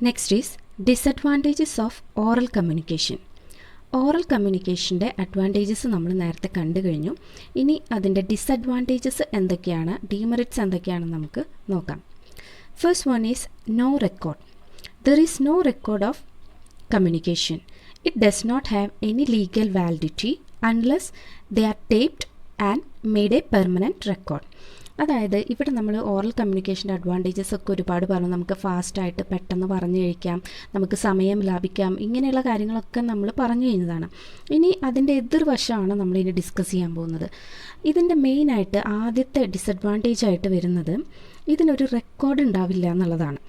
Next is disadvantages of oral communication. Oral കമ്മ്യൂണിക്കേഷൻ്റെ advantages നമ്മൾ നേരത്തെ കണ്ടു കഴിഞ്ഞു. ഇനി അതിൻ്റെ ഡിസഡ്വാൻറ്റേജസ് എന്തൊക്കെയാണ്, ഡീമെറിറ്റ്സ് എന്തൊക്കെയാണെന്ന് നമുക്ക് നോക്കാം. First one is no record. There is no record of communication. It does not have any legal validity unless they are taped and made a permanent record. അതായത് ഇവിടെ നമ്മൾ ഓറൽ കമ്മ്യൂണിക്കേഷൻ്റെ അഡ്വാൻറ്റേജസ് ഒക്കെ ഒരുപാട് പറഞ്ഞു. നമുക്ക് ഫാസ്റ്റായിട്ട് പെട്ടെന്ന് പറഞ്ഞു കഴിക്കാം, നമുക്ക് സമയം ലാഭിക്കാം, ഇങ്ങനെയുള്ള കാര്യങ്ങളൊക്കെ നമ്മൾ പറഞ്ഞു കഴിഞ്ഞതാണ്. ഇനി അതിൻ്റെ എതിർവശമാണ് നമ്മളിനി ഡിസ്കസ് ചെയ്യാൻ പോകുന്നത്. ഇതിൻ്റെ മെയിനായിട്ട് ആദ്യത്തെ ഡിസഡ്വാൻറ്റേജ് ആയിട്ട് വരുന്നത് ഇതിനൊരു റെക്കോർഡ് ഉണ്ടാവില്ല എന്നുള്ളതാണ്,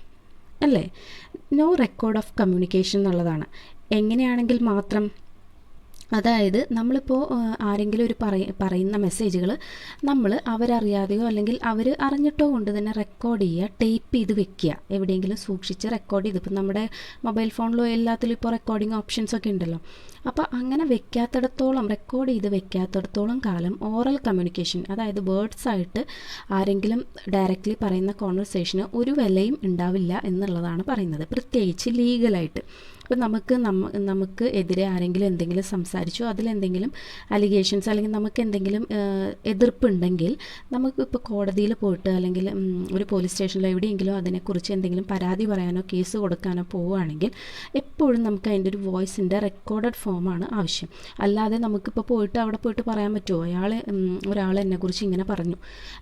അല്ലേ? നോ റെക്കോർഡ് ഓഫ് കമ്മ്യൂണിക്കേഷൻ എന്നുള്ളതാണ്. എങ്ങനെയാണെങ്കിൽ മാത്രം, അതായത് നമ്മളിപ്പോൾ ആരെങ്കിലും ഒരു പറയുന്ന മെസ്സേജുകൾ നമ്മൾ അവരറിയാതെയോ അല്ലെങ്കിൽ അവർ അറിഞ്ഞിട്ടോ കൊണ്ട് തന്നെ റെക്കോർഡ് ചെയ്യുക, ടേപ്പ് ചെയ്ത് വെക്കുക, എവിടെയെങ്കിലും സൂക്ഷിച്ച് റെക്കോർഡ് ചെയ്ത്. ഇപ്പം നമ്മുടെ മൊബൈൽ ഫോണിലോ എല്ലാത്തിലും ഇപ്പോൾ റെക്കോർഡിങ് ഓപ്ഷൻസൊക്കെ ഉണ്ടല്ലോ. അപ്പോൾ അങ്ങനെ റെക്കോർഡ് ചെയ്ത് വെക്കാത്തിടത്തോളം കാലം ഓറൽ കമ്മ്യൂണിക്കേഷൻ, അതായത് വേർഡ്സായിട്ട് ആരെങ്കിലും ഡയറക്റ്റ്ലി പറയുന്ന കോൺവെർസേഷന് ഒരു വിലയും ഉണ്ടാവില്ല എന്നുള്ളതാണ് പറയുന്നത്, പ്രത്യേകിച്ച് ലീഗലായിട്ട്. ഇപ്പം നമുക്ക് എതിരെ ആരെങ്കിലും എന്തെങ്കിലും സംസാരിച്ചു, അതിലെന്തെങ്കിലും അലിഗേഷൻസ് അല്ലെങ്കിൽ നമുക്ക് എന്തെങ്കിലും എതിർപ്പുണ്ടെങ്കിൽ നമുക്ക് ഇപ്പോൾ കോടതിയിൽ പോയിട്ട് അല്ലെങ്കിൽ ഒരു പോലീസ് സ്റ്റേഷനിലോ എവിടെയെങ്കിലും അതിനെക്കുറിച്ച് എന്തെങ്കിലും പരാതി പറയാനോ കേസ് കൊടുക്കാനോ പോവുകയാണെങ്കിൽ എപ്പോഴും നമുക്ക് അതിൻ്റെ ഒരു വോയിസിൻ്റെ റെക്കോർഡഡ് ഫോമാണ് ആവശ്യം. അല്ലാതെ നമുക്കിപ്പോൾ അവിടെ പോയിട്ട് പറയാൻ പറ്റുമോ ഒരാൾ എന്നെക്കുറിച്ച് ഇങ്ങനെ പറഞ്ഞു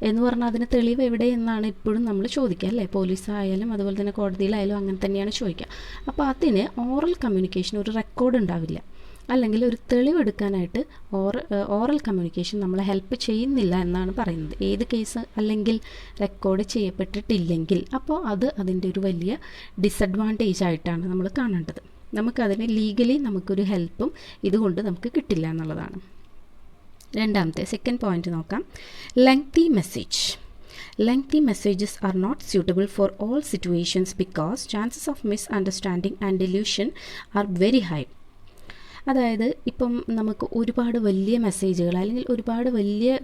എന്ന് പറഞ്ഞാൽ അതിന് തെളിവ് എവിടെ എന്നാണ് ഇപ്പോഴും നമ്മൾ ചോദിക്കുക, അല്ലേ? പോലീസായാലും അതുപോലെ തന്നെ കോടതിയിലായാലും അങ്ങനെ തന്നെയാണ് ചോദിക്കുക. അപ്പോൾ അതിന് ഓറൽ കമ്മ്യൂണിക്കേഷൻ ഒരു റെക്കോർഡ് ഉണ്ടാവില്ല, അല്ലെങ്കിൽ ഒരു തെളിവെടുക്കാനായിട്ട് ഓറൽ കമ്മ്യൂണിക്കേഷൻ നമ്മളെ ഹെൽപ്പ് ചെയ്യുന്നില്ല എന്നാണ് പറയുന്നത്. ഏത് കേസ് അല്ലെങ്കിൽ റെക്കോർഡ് ചെയ്യപ്പെട്ടിട്ടില്ലെങ്കിൽ അപ്പോൾ അതിൻ്റെ ഒരു വലിയ ഡിസഡ്വാൻറ്റേജ് ആയിട്ടാണ് നമ്മൾ കാണേണ്ടത്. നമുക്കതിന് ലീഗലി നമുക്കൊരു ഹെൽപ്പും ഇതുകൊണ്ട് നമുക്ക് കിട്ടില്ല എന്നുള്ളതാണ്. രണ്ടാമത്തെ സെക്കൻഡ് പോയിന്റ് നോക്കാം. Lengthy message. Lengthy messages are not suitable for all situations because chances of misunderstanding and delusion are very high. അതായത് ഇപ്പം നമുക്ക് ഒരുപാട് വലിയ മെസ്സേജുകൾ അല്ലെങ്കിൽ ഒരുപാട് വലിയ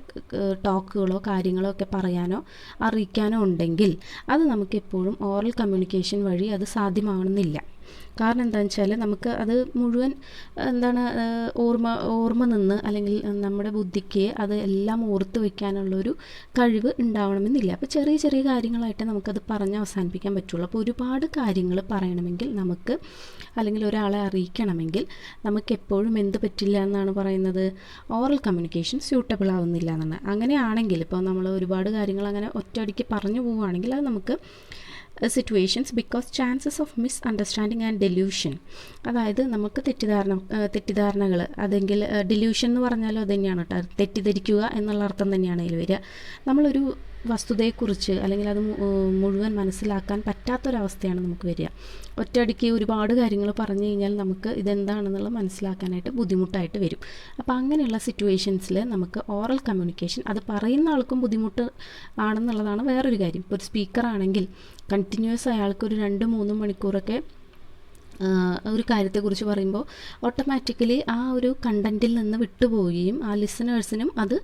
ടോക്കുകളോ കാര്യങ്ങളോ ഒക്കെ പറയാനോ അറിയിക്കാനോ ഉണ്ടെങ്കിൽ അത് നമുക്ക് എപ്പോഴും ഓറൽ കമ്മ്യൂണിക്കേഷൻ വഴി അത് സാധ്യമാകണമെന്നില്ല. കാരണം എന്താണെന്ന് വെച്ചാൽ നമുക്ക് അത് മുഴുവൻ ഓർമ്മ നിന്ന് അല്ലെങ്കിൽ നമ്മുടെ ബുദ്ധിക്ക് അത് എല്ലാം ഓർത്ത് വയ്ക്കാനുള്ളൊരു കഴിവ് ഉണ്ടാവണമെന്നില്ല. അപ്പോൾ ചെറിയ ചെറിയ കാര്യങ്ങളായിട്ട് നമുക്കത് പറഞ്ഞ് അവസാനിപ്പിക്കാൻ പറ്റുള്ളൂ. അപ്പോൾ ഒരുപാട് കാര്യങ്ങൾ പറയണമെങ്കിൽ നമുക്ക് അല്ലെങ്കിൽ ഒരാളെ അറിയിക്കണമെങ്കിൽ നമുക്ക് എപ്പോഴും എന്ത് പറ്റില്ല എന്നാണ് പറയുന്നത്, ഓറൽ കമ്മ്യൂണിക്കേഷൻ സ്യൂട്ടബിൾ ആവുന്നില്ല എന്നാണ്. അങ്ങനെയാണെങ്കിൽ ഇപ്പോൾ നമ്മൾ ഒരുപാട് കാര്യങ്ങൾ അങ്ങനെ ഒറ്റയടിക്ക് പറഞ്ഞു പോവുകയാണെങ്കിൽ അത് നമുക്ക് situations because chances of misunderstanding and delusion, അതായത് നമുക്ക് തെറ്റിദ്ധാരണകൾ, അതെങ്കിൽ ഡെല്യൂഷൻ എന്ന് പറഞ്ഞാലും അത് തന്നെയാണ് കേട്ടോ, തെറ്റിദ്ധരിക്കുക എന്നുള്ള അർത്ഥം തന്നെയാണ് അതിൽ വരിക. നമ്മളൊരു വസ്തുതയെക്കുറിച്ച് അല്ലെങ്കിൽ അത് മുഴുവൻ മനസ്സിലാക്കാൻ പറ്റാത്തൊരവസ്ഥയാണ് നമുക്ക് വരിക. ഒറ്റയടിക്ക് ഒരുപാട് കാര്യങ്ങൾ പറഞ്ഞു കഴിഞ്ഞാൽ നമുക്ക് ഇതെന്താണെന്നുള്ളത് മനസ്സിലാക്കാനായിട്ട് ബുദ്ധിമുട്ടായിട്ട് വരും. അപ്പോൾ അങ്ങനെയുള്ള സിറ്റുവേഷൻസിൽ നമുക്ക് ഓറൽ കമ്മ്യൂണിക്കേഷൻ അത് പറയുന്ന ആൾക്കും ബുദ്ധിമുട്ട് ആണെന്നുള്ളതാണ് വേറൊരു കാര്യം. ഇപ്പോൾ ഒരു സ്പീക്കറാണെങ്കിൽ കണ്ടിന്യൂസ് അയാൾക്ക് ഒരു 2-3 മണിക്കൂറൊക്കെ ഒരു കാര്യത്തെക്കുറിച്ച് പറയുമ്പോൾ ഓട്ടോമാറ്റിക്കലി ആ ഒരു കണ്ടൻറ്റിൽ നിന്ന് വിട്ടുപോവുകയും ആ ലിസണേഴ്സിനും അത്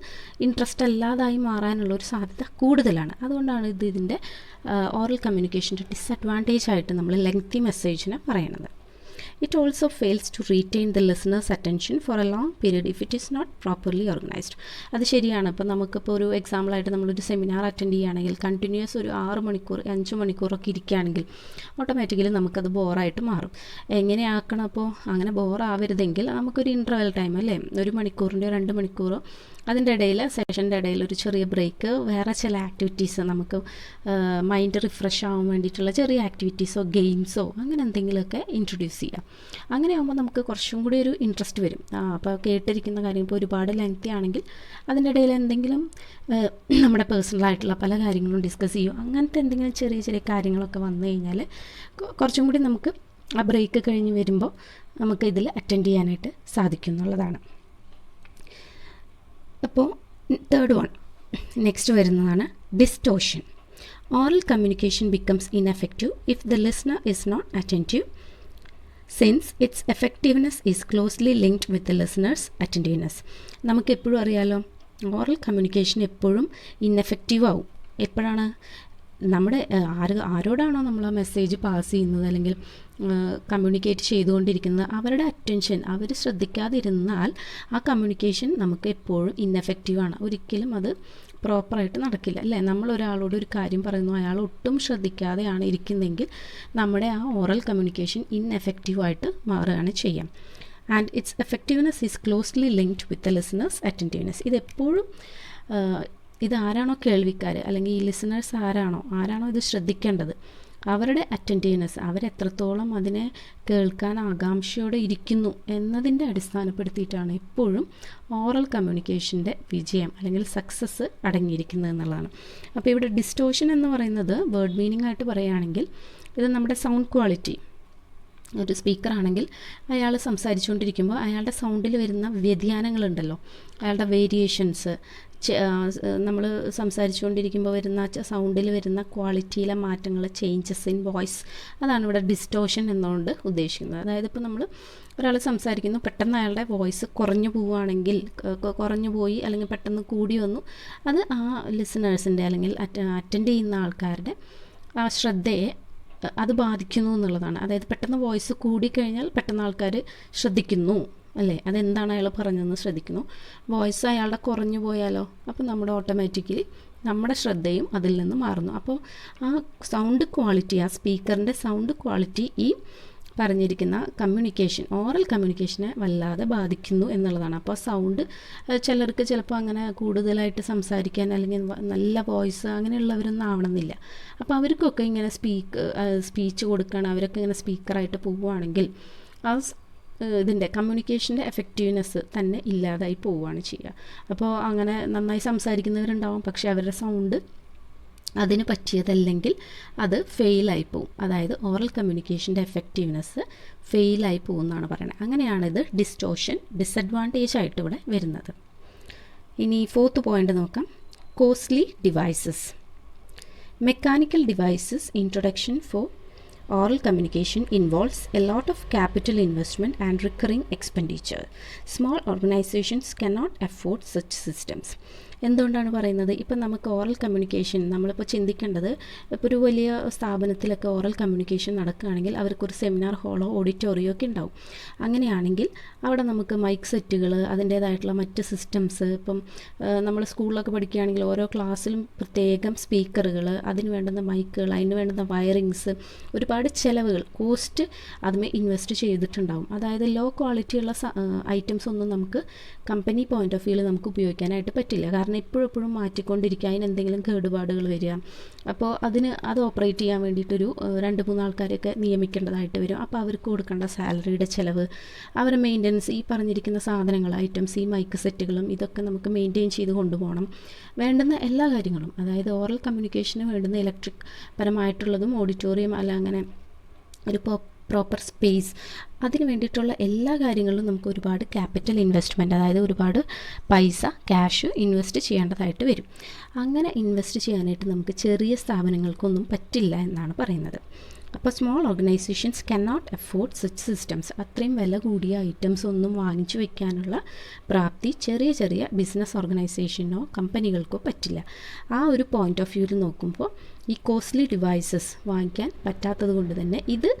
ഇൻട്രസ്റ്റ് അല്ലാതായി മാറാനുള്ളൊരു സാധ്യത കൂടുതലാണ്. അതുകൊണ്ടാണ് ഇതിൻ്റെ ഓറൽ കമ്മ്യൂണിക്കേഷൻ്റെ ഡിസഡ്വാൻറ്റേജ് ആയിട്ട് നമ്മൾ ലെങ്തി മെസ്സേജിനെ പറയണത്. It also fails to retain the listener's attention for a long period if it is not properly organized. അത് ശരിയാണ്. ഇപ്പോൾ നമുക്കിപ്പോൾ ഒരു എക്സാമ്പിളായിട്ട് നമ്മളൊരു സെമിനാർ അറ്റൻഡ് ചെയ്യുകയാണെങ്കിൽ കണ്ടിന്യൂസ് ഒരു 6 മണിക്കൂർ 5 മണിക്കൂറൊക്കെ ഇരിക്കുകയാണെങ്കിൽ ഓട്ടോമാറ്റിക്കലി നമുക്കത് ബോറായിട്ട് മാറും. എങ്ങനെയാക്കണം അപ്പോൾ അങ്ങനെ ബോറാവരുതെങ്കിൽ നമുക്കൊരു ഇൻ്റർവെൽ ടൈം, അല്ലേ, 1 മണിക്കൂറിൻ്റെയോ 2 മണിക്കൂറോ അതിൻ്റെ ഇടയിൽ സെഷൻ്റെ ഇടയിൽ ഒരു ചെറിയ ബ്രേക്ക്, വേറെ ചില ആക്ടിവിറ്റീസ്, നമുക്ക് മൈൻഡ് റിഫ്രഷ് ആവാൻ വേണ്ടിയിട്ടുള്ള ചെറിയ ആക്ടിവിറ്റീസോ ഗെയിംസോ അങ്ങനെ എന്തെങ്കിലുമൊക്കെ ഇൻട്രൊഡ്യൂസ് ചെയ്യാം. അങ്ങനെ ആകുമ്പോൾ നമുക്ക് കുറച്ചും കൂടി ഒരു ഇൻട്രസ്റ്റ് വരും. അപ്പോൾ കേട്ടിരിക്കുന്ന കാര്യം ഇപ്പോൾ ഒരുപാട് ലെങ്തി ആണെങ്കിൽ അതിൻ്റെ ഇടയിൽ എന്തെങ്കിലും നമ്മുടെ പേഴ്സണലായിട്ടുള്ള പല കാര്യങ്ങളും ഡിസ്കസ് ചെയ്യും. അങ്ങനത്തെ എന്തെങ്കിലും ചെറിയ ചെറിയ കാര്യങ്ങളൊക്കെ വന്നു കഴിഞ്ഞാൽ കുറച്ചും കൂടി നമുക്ക് ആ ബ്രേക്ക് കഴിഞ്ഞ് വരുമ്പോൾ നമുക്ക് ഇതിൽ അറ്റൻഡ് ചെയ്യാനായിട്ട് സാധിക്കും എന്നുള്ളതാണ്. അപ്പോൾ തേർഡ് വൺ നെക്സ്റ്റ് വരുന്നതാണ് distortion. Oral communication becomes ineffective if the listener is not attentive since its effectiveness is closely linked with the listeners attentiveness. നമുക്കെപ്പോഴും അറിയാലോ ഓറൽ കമ്മ്യൂണിക്കേഷൻ എപ്പോഴും ഇൻഎഫക്റ്റീവ് ആവും. എപ്പോഴാണ് നമ്മുടെ ആരോടാണോ നമ്മൾ ആ മെസ്സേജ് പാസ് ചെയ്യുന്നത് അല്ലെങ്കിൽ കമ്മ്യൂണിക്കേറ്റ് ചെയ്തുകൊണ്ടിരിക്കുന്നത്, അവരുടെ അറ്റൻഷൻ അവർ ശ്രദ്ധിക്കാതിരുന്നാൽ ആ കമ്മ്യൂണിക്കേഷൻ നമുക്ക് എപ്പോഴും ഇന്നെഫക്റ്റീവാണ്. ഒരിക്കലും അത് പ്രോപ്പറായിട്ട് നടക്കില്ല, അല്ലേ? നമ്മൾ ഒരാളോട് ഒരു കാര്യം പറയുന്നു, അയാൾ ഒട്ടും ശ്രദ്ധിക്കാതെയാണ് ഇരിക്കുന്നതെങ്കിൽ നമ്മുടെ ആ ഓറൽ കമ്മ്യൂണിക്കേഷൻ ഇന്നെഫക്റ്റീവായിട്ട് മാറുകയാണ് ചെയ്യാം. And its effectiveness is closely linked with the listeners attentiveness. ഇതെപ്പോഴും ഇതാരാണോ കേൾവിക്കാർ അല്ലെങ്കിൽ ഈ ലിസണേഴ്സ് ആരാണോ ഇത് ശ്രദ്ധിക്കേണ്ടത്, അവരുടെ അറ്റൻറ്റീവ്നെസ്, അവരെത്രത്തോളം അതിനെ കേൾക്കാൻ ആകാംക്ഷയോടെ ഇരിക്കുന്നു എന്നതിൻ്റെ അടിസ്ഥാനപ്പെടുത്തിയിട്ടാണ് എപ്പോഴും ഓറൽ കമ്മ്യൂണിക്കേഷൻ്റെ വിജയം അല്ലെങ്കിൽ സക്സസ് അടങ്ങിയിരിക്കുന്നത് എന്നുള്ളതാണ്. അപ്പോൾ ഇവിടെ ഡിസ്റ്റോഷൻ എന്ന് പറയുന്നത് വേർഡ് മീനിങ് ആയിട്ട് പറയുകയാണെങ്കിൽ ഇത് നമ്മുടെ സൗണ്ട് ക്വാളിറ്റി. ഒരു സ്പീക്കറാണെങ്കിൽ അയാൾ സംസാരിച്ചുകൊണ്ടിരിക്കുമ്പോൾ അയാളുടെ സൗണ്ടിൽ വരുന്ന വ്യതിയാനങ്ങളുണ്ടല്ലോ, അയാളുടെ വേരിയേഷൻസ്, നമ്മൾ സംസാരിച്ചുകൊണ്ടിരിക്കുമ്പോൾ വരുന്ന സൗണ്ടിൽ വരുന്ന ക്വാളിറ്റിയിലെ മാറ്റങ്ങൾ, ചേഞ്ചസ് ഇൻ വോയിസ്, അതാണ് ഇവിടെ ഡിസ്റ്റോഷൻ എന്നുകൊണ്ട് ഉദ്ദേശിക്കുന്നത്. അതായത് ഇപ്പോൾ നമ്മൾ ഒരാൾ സംസാരിക്കുന്നു, പെട്ടെന്ന് അയാളുടെ വോയിസ് കുറഞ്ഞു പോയി അല്ലെങ്കിൽ പെട്ടെന്ന് കൂടി വന്നു, അത് ആ ലിസണേഴ്സിൻ്റെ അല്ലെങ്കിൽ അറ്റൻഡ് ചെയ്യുന്ന ആൾക്കാരുടെ ആ ശ്രദ്ധയെ അത് ബാധിക്കുന്നു എന്നുള്ളതാണ്. അതായത് പെട്ടെന്ന് വോയിസ് കൂടിക്കഴിഞ്ഞാൽ പെട്ടെന്ന് ആൾക്കാർ ശ്രദ്ധിക്കുന്നു, അല്ലേ? അതെന്താണ് അയാൾ പറഞ്ഞതെന്ന് ശ്രദ്ധിക്കുന്നു. വോയിസ് അയാളുടെ കുറഞ്ഞു പോയാലോ, അപ്പോൾ നമ്മുടെ ഓട്ടോമാറ്റിക്കലി നമ്മുടെ ശ്രദ്ധയും അതിൽ നിന്ന് മാറുന്നു. അപ്പോൾ ആ സൗണ്ട് ക്വാളിറ്റി, ആ സ്പീക്കറിൻ്റെ സൗണ്ട് ക്വാളിറ്റി ഈ പറഞ്ഞിരിക്കുന്ന കമ്മ്യൂണിക്കേഷൻ, ഓറൽ കമ്മ്യൂണിക്കേഷനെ വല്ലാതെ ബാധിക്കുന്നു എന്നുള്ളതാണ്. അപ്പോൾ സൗണ്ട് ചിലർക്ക് ചിലപ്പോൾ അങ്ങനെ കൂടുതലായിട്ട് സംസാരിക്കാൻ അല്ലെങ്കിൽ നല്ല വോയിസ് അങ്ങനെയുള്ളവരൊന്നും ആവണമെന്നില്ല. അപ്പോൾ അവർക്കൊക്കെ ഇങ്ങനെ സ്പീച്ച് കൊടുക്കണം, അവരൊക്കെ ഇങ്ങനെ സ്പീക്കറായിട്ട് പോവുകയാണെങ്കിൽ ആ ഇതിൻ്റെ കമ്മ്യൂണിക്കേഷൻ്റെ എഫക്റ്റീവ്നെസ് തന്നെ ഇല്ലാതായി പോവുകയാണ് ചെയ്യുക. അപ്പോൾ അങ്ങനെ നന്നായി സംസാരിക്കുന്നവരുണ്ടാവും, പക്ഷേ അവരുടെ സൗണ്ട് അതിന് പറ്റിയതല്ലെങ്കിൽ അത് ഫെയിലായി പോവും. അതായത് ഓറൽ കമ്മ്യൂണിക്കേഷൻ്റെ എഫക്റ്റീവ്നെസ് ഫെയിലായി പോകും എന്നാണ് പറയുന്നത്. അങ്ങനെയാണിത് ഡിസഡ്വാൻറ്റേജ് ആയിട്ട് ഇവിടെ വരുന്നത്. ഇനി 4th പോയിൻ്റ് നോക്കാം. Costly devices. Mechanical devices introduction for oral communication involves a lot of capital investment and recurring expenditure. Small organizations cannot afford such systems. എന്തുകൊണ്ടാണ് പറയുന്നത്? ഇപ്പം നമുക്ക് ഓറൽ കമ്മ്യൂണിക്കേഷൻ നമ്മളിപ്പോൾ ചിന്തിക്കേണ്ടത്, ഇപ്പോൾ ഒരു വലിയ സ്ഥാപനത്തിലൊക്കെ ഓറൽ കമ്മ്യൂണിക്കേഷൻ നടക്കുകയാണെങ്കിൽ അവർക്കൊരു സെമിനാർ ഹാളോ ഓഡിറ്റോറിയോ ഒക്കെ ഉണ്ടാവും. അങ്ങനെയാണെങ്കിൽ അവിടെ നമുക്ക് മൈക്ക് സെറ്റുകൾ, അതിൻ്റേതായിട്ടുള്ള മറ്റ് സിസ്റ്റംസ്, ഇപ്പം നമ്മൾ സ്കൂളിലൊക്കെ പഠിക്കുകയാണെങ്കിൽ ഓരോ ക്ലാസ്സിലും പ്രത്യേകം സ്പീക്കറുകൾ, അതിന് വേണ്ടുന്ന മൈക്കുകൾ, അതിന് വേണ്ടുന്ന വയറിങ്സ്, ഒരുപാട് ചിലവുകൾ, കോസ്റ്റ് അതുമേ ഇൻവെസ്റ്റ് ചെയ്തിട്ടുണ്ടാവും. അതായത് ലോ ക്വാളിറ്റിയുള്ള ഐറ്റംസ് ഒന്നും നമുക്ക് കമ്പനി പോയിൻ്റ് ഓഫ് വ്യൂവിൽ നമുക്ക് ഉപയോഗിക്കാനായിട്ട് പറ്റില്ല. കാരണം എപ്പോഴും മാറ്റിക്കൊണ്ടിരിക്കുക, അതിന് എന്തെങ്കിലും കേടുപാടുകൾ വരിക. അപ്പോൾ അത് ഓപ്പറേറ്റ് ചെയ്യാൻ വേണ്ടിയിട്ടൊരു 2-3 ആൾക്കാരെയൊക്കെ നിയമിക്കേണ്ടതായിട്ട് വരും. അപ്പോൾ അവർക്ക് കൊടുക്കേണ്ട സാലറിയുടെ ചിലവ്, അവരുടെ മെയിൻ്റനൻസ്, ഈ പറഞ്ഞിരിക്കുന്ന സാധനങ്ങൾ, ഐറ്റംസ്, ഈ മൈക്ക് സെറ്റുകളും ഇതൊക്കെ നമുക്ക് മെയിൻറ്റെയിൻ ചെയ്ത് കൊണ്ടുപോകണം. വേണ്ടുന്ന എല്ലാ കാര്യങ്ങളും, അതായത് ഓറൽ കമ്മ്യൂണിക്കേഷന് വേണ്ടുന്ന ഇലക്ട്രിക് പരമായിട്ടുള്ളതും ഓഡിറ്റോറിയം അല്ല അങ്ങനെ ഒരു പ്രോപ്പർ സ്പേസ്, അതിന് വേണ്ടിയിട്ടുള്ള എല്ലാ കാര്യങ്ങളിലും നമുക്ക് ഒരുപാട് ക്യാപിറ്റൽ ഇൻവെസ്റ്റ്മെൻറ്റ്, അതായത് ഒരുപാട് പൈസ ക്യാഷ് ഇൻവെസ്റ്റ് ചെയ്യേണ്ടതായിട്ട് വരും. അങ്ങനെ ഇൻവെസ്റ്റ് ചെയ്യാനായിട്ട് നമുക്ക് ചെറിയ സ്ഥാപനങ്ങൾക്കൊന്നും പറ്റില്ല എന്നാണ് പറയുന്നത്. അപ്പോൾ small organisations cannot afford such systems. അത്രയും വില കൂടിയ ഐറ്റംസ് ഒന്നും വാങ്ങിച്ചു വെക്കാനുള്ള പ്രാപ്തി ചെറിയ ബിസിനസ് ഓർഗനൈസേഷനോ കമ്പനികൾക്കോ പറ്റില്ല. ആ ഒരു പോയിൻ്റ് ഓഫ് വ്യൂവിൽ നോക്കുമ്പോൾ ഈ കോസ്റ്റ്ലി ഡിവൈസസ് വാങ്ങിക്കാൻ പറ്റാത്തത് കൊണ്ട് തന്നെ ഇത്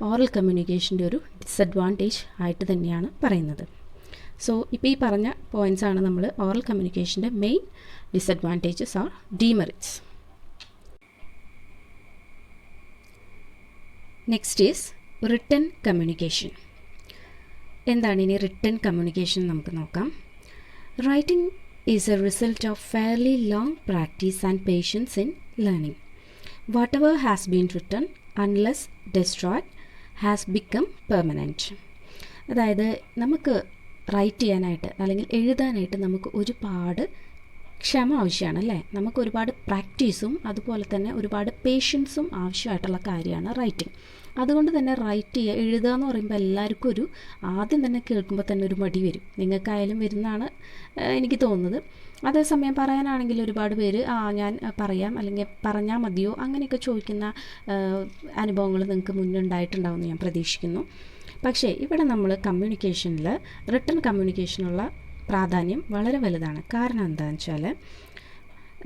ഓറൽ കമ്മ്യൂണിക്കേഷൻ്റെ ഒരു ഡിസഡ്വാൻറ്റേജ് ആയിട്ട് തന്നെയാണ് പറയുന്നത്. സോ ഇപ്പോൾ ഈ പറഞ്ഞ പോയിൻറ്റ്സാണ് നമ്മൾ ഓറൽ കമ്മ്യൂണിക്കേഷൻ്റെ main disadvantages or demerits. Next is written communication. എന്താണ് ഇനി റിട്ടൺ കമ്മ്യൂണിക്കേഷൻ നമുക്ക് നോക്കാം. Writing is a result of fairly long practice and patience in learning. Whatever has been written unless destroyed has become permanent. അതായത് നമുക്ക് right ചെയ്യാനായിട്ട് അല്ലെങ്കിൽ എഴുതാനായിട്ട് നമുക്ക് ഒരുപാട് ക്ഷമ ആവശ്യമാണ്, അല്ലേ? നമുക്ക് ഒരുപാട് പ്രാക്ടീസും അതുപോലെ തന്നെ ഒരുപാട് പേഷ്യൻസും ആവശ്യമായിട്ടുള്ള കാര്യമാണ് റൈറ്റിംഗ്. അതുകൊണ്ട് തന്നെ എഴുതുക എന്ന് പറയുമ്പോൾ എല്ലാവർക്കും ഒരു ആദ്യം തന്നെ കേൾക്കുമ്പോൾ തന്നെ ഒരു മടി വരും. നിങ്ങൾക്കായാലും വരുന്നതാണ് എനിക്ക് തോന്നുന്നത്. അതേസമയം പറയാനാണെങ്കിൽ ഒരുപാട് പേര് ഞാൻ പറയാം അല്ലെങ്കിൽ പറഞ്ഞാൽ മതിയോ അങ്ങനെയൊക്കെ ചോദിക്കുന്ന അനുഭവങ്ങൾ നിങ്ങൾക്ക് മുന്നുണ്ടായിട്ടുണ്ടാവുമെന്ന് ഞാൻ പ്രതീക്ഷിക്കുന്നു. പക്ഷേ ഇവിടെ നമ്മൾ കമ്മ്യൂണിക്കേഷനിൽ റിട്ടൺ കമ്മ്യൂണിക്കേഷനുള്ള പ്രാധാന്യം വളരെ വലുതാണ്. കാരണം എന്താണെന്ന് വെച്ചാൽ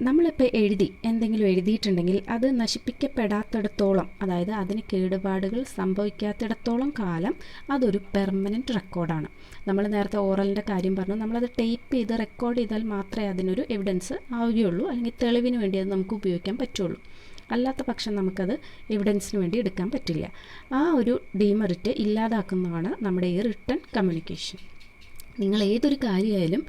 നമ്മളിപ്പോൾ എന്തെങ്കിലും എഴുതിയിട്ടുണ്ടെങ്കിൽ അത് നശിപ്പിക്കപ്പെടാത്തിടത്തോളം, അതായത് അതിന് കേടുപാടുകൾ സംഭവിക്കാത്തിടത്തോളം കാലം അതൊരു പെർമനൻറ്റ് റെക്കോർഡാണ്. നമ്മൾ നേരത്തെ ഓറലിൻ്റെ കാര്യം പറഞ്ഞു, നമ്മളത് ടൈപ്പ് ചെയ്ത് റെക്കോർഡ് ചെയ്താൽ മാത്രമേ അതിനൊരു എവിഡൻസ് ആവുകയുള്ളൂ, അല്ലെങ്കിൽ തെളിവിന് വേണ്ടി അത് നമുക്ക് ഉപയോഗിക്കാൻ പറ്റുള്ളൂ. അല്ലാത്ത പക്ഷം നമുക്കത് എവിഡൻസിന് വേണ്ടി എടുക്കാൻ പറ്റില്ല. ആ ഒരു ഡീമെറിറ്റ് ഇല്ലാതാക്കുന്നതാണ് നമ്മുടെ ഈ റിട്ടൺ കമ്മ്യൂണിക്കേഷൻ. നിങ്ങൾ ഏതൊരു കാര്യമായാലും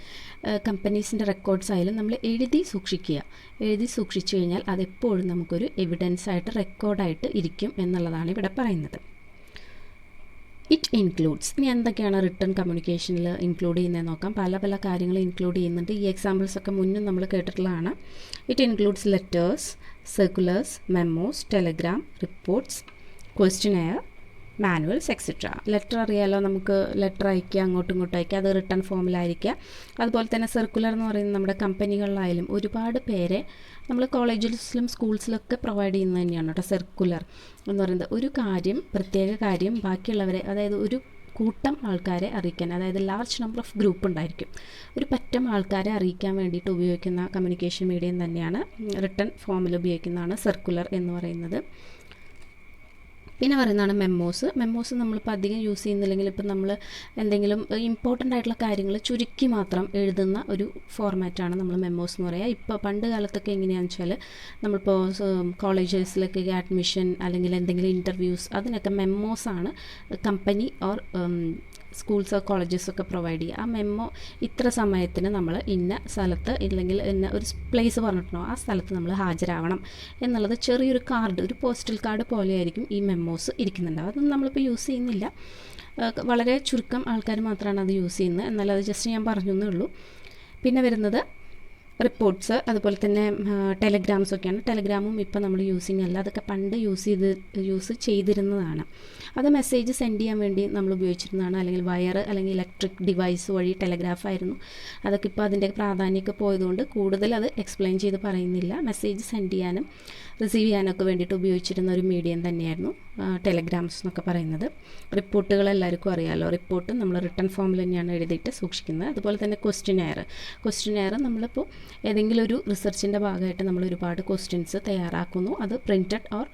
കമ്പനീസിൻ്റെ റെക്കോർഡ്സ് ആയാലും നമ്മൾ എഴുതി സൂക്ഷിച്ചു കഴിഞ്ഞാൽ അതെപ്പോഴും നമുക്കൊരു എവിഡൻസായിട്ട് റെക്കോർഡായിട്ട് ഇരിക്കും എന്നുള്ളതാണ് ഇവിടെ പറയുന്നത്. ഇറ്റ് ഇൻക്ലൂഡ്സ്, ഇനി എന്തൊക്കെയാണ് റിട്ടൺ കമ്മ്യൂണിക്കേഷനിൽ ഇൻക്ലൂഡ് ചെയ്യുന്നത് നോക്കാം. പല കാര്യങ്ങൾ ഇൻക്ലൂഡ് ചെയ്യുന്നുണ്ട്. ഈ എക്സാമ്പിൾസൊക്കെ മുന്നും നമ്മൾ കേട്ടിട്ടുള്ളതാണ്. It includes letters, circulars, memos, telegram, reports, questionnaire, manuals etcetera. Letter അറിയാലോ, നമുക്ക് ലെറ്റർ അയക്കുക, അങ്ങോട്ടും ഇങ്ങോട്ടും അയക്കുക, അത് റിട്ടേൺ ഫോമിലായിരിക്കുക. അതുപോലെ തന്നെ സർക്കുലർ എന്ന് പറയുന്നത് നമ്മുടെ കമ്പനികളിലായാലും ഒരുപാട് പേരെ നമ്മൾ കോളേജിലും സ്കൂൾസിലൊക്കെ പ്രൊവൈഡ് ചെയ്യുന്നത് തന്നെയാണ് കേട്ടോ. സർക്കുലർ എന്ന് പറയുന്നത് ഒരു പ്രത്യേക കാര്യം ബാക്കിയുള്ളവരെ, അതായത് ഒരു കൂട്ടം ആൾക്കാരെ അറിയിക്കാൻ, അതായത് ലാർജ് നമ്പർ ഓഫ് ഗ്രൂപ്പ് ഉണ്ടായിരിക്കും, ഒരു പറ്റം ആൾക്കാരെ അറിയിക്കാൻ വേണ്ടിയിട്ട് ഉപയോഗിക്കുന്ന കമ്മ്യൂണിക്കേഷൻ മീഡിയം തന്നെയാണ് റിട്ടേൺ ഫോമിൽ ഉപയോഗിക്കുന്നതാണ് സർക്കുലർ എന്ന് പറയുന്നത്. പിന്നെ പറയുന്നതാണ് മെമ്മോസ് നമ്മളിപ്പോൾ അധികം യൂസ് ചെയ്യുന്നില്ലെങ്കിൽ ഇപ്പോൾ നമ്മൾ എന്തെങ്കിലും ഇമ്പോർട്ടൻ്റ് ആയിട്ടുള്ള കാര്യങ്ങൾ ചുരുക്കി മാത്രം എഴുതുന്ന ഒരു ഫോർമാറ്റാണ് നമ്മൾ മെമ്മോസ് എന്ന് പറയുക. ഇപ്പോൾ പണ്ട് കാലത്തൊക്കെ എങ്ങനെയാണെന്ന് വെച്ചാൽ നമ്മളിപ്പോൾ കോളേജസിലൊക്കെ അഡ്മിഷൻ അല്ലെങ്കിൽ എന്തെങ്കിലും ഇൻ്റർവ്യൂസ്, അതിനൊക്കെ മെമ്മോസാണ് കമ്പനി ഓർ സ്കൂൾസോ കോളേജസൊക്കെ പ്രൊവൈഡ് ചെയ്യുക. ആ മെമ്മോ ഇത്ര സമയത്തിന് നമ്മൾ ഇന്ന സ്ഥലത്ത് ഇല്ലെങ്കിൽ ഇന്ന ഒരു പ്ലേസ് പറഞ്ഞിട്ടുണ്ടോ ആ സ്ഥലത്ത് നമ്മൾ ഹാജരാവണം എന്നുള്ളത് ചെറിയൊരു കാർഡ്, ഒരു പോസ്റ്റൽ കാർഡ് പോലെയായിരിക്കും ഈ മെമ്മോസ് ഇരിക്കുന്നുണ്ടാവും. അതൊന്നും നമ്മളിപ്പോൾ യൂസ് ചെയ്യുന്നില്ല, വളരെ ചുരുക്കം ആൾക്കാർ മാത്രമാണ് അത് യൂസ് ചെയ്യുന്നത്. എന്നാൽ അത് ജസ്റ്റ് ഞാൻ പറഞ്ഞു എന്നേ ഉള്ളൂ. പിന്നെ വരുന്നത് റിപ്പോർട്ട്സ്, അതുപോലെ തന്നെ ടെലഗ്രാംസൊക്കെയാണ്. ടെലഗ്രാമും ഇപ്പോൾ നമ്മൾ യൂസിങ് അല്ല, അതൊക്കെ പണ്ട് യൂസ് ചെയ്തിരുന്നതാണ്. അത് മെസ്സേജ് സെൻഡ് ചെയ്യാൻ വേണ്ടി നമ്മൾ ഉപയോഗിച്ചിരുന്നതാണ്, അല്ലെങ്കിൽ വയർ അല്ലെങ്കിൽ ഇലക്ട്രിക് ഡിവൈസ് വഴി ടെലഗ്രാഫായിരുന്നു. അതൊക്കെ ഇപ്പോൾ അതിൻ്റെ പ്രാധാന്യമൊക്കെ പോയതുകൊണ്ട് കൂടുതൽ അത് എക്സ്പ്ലെയിൻ ചെയ്ത് പറയുന്നില്ല. മെസ്സേജ് സെൻഡ് ചെയ്യാനും റിസീവ് ചെയ്യാനൊക്കെ വേണ്ടിയിട്ട് ഉപയോഗിച്ചിരുന്ന ഒരു മീഡിയം തന്നെയായിരുന്നു ടെലഗ്രാംസ് എന്നൊക്കെ പറയുന്നത്. റിപ്പോർട്ടുകൾ എല്ലാവർക്കും അറിയാമല്ലോ, റിപ്പോർട്ട് നമ്മൾ റിട്ടേൺ ഫോമിൽ തന്നെയാണ് എഴുതിയിട്ട് സൂക്ഷിക്കുന്നത്. അതുപോലെ തന്നെ ക്വസ്റ്റ്യനെയർ നമ്മളിപ്പോൾ ഏതെങ്കിലും ഒരു റിസർച്ചിൻ്റെ ഭാഗമായിട്ട് നമ്മൾ ഒരുപാട് ക്വസ്റ്റ്യൻസ് തയ്യാറാക്കുന്നു. അത് പ്രിൻറ്റഡ് ഓർ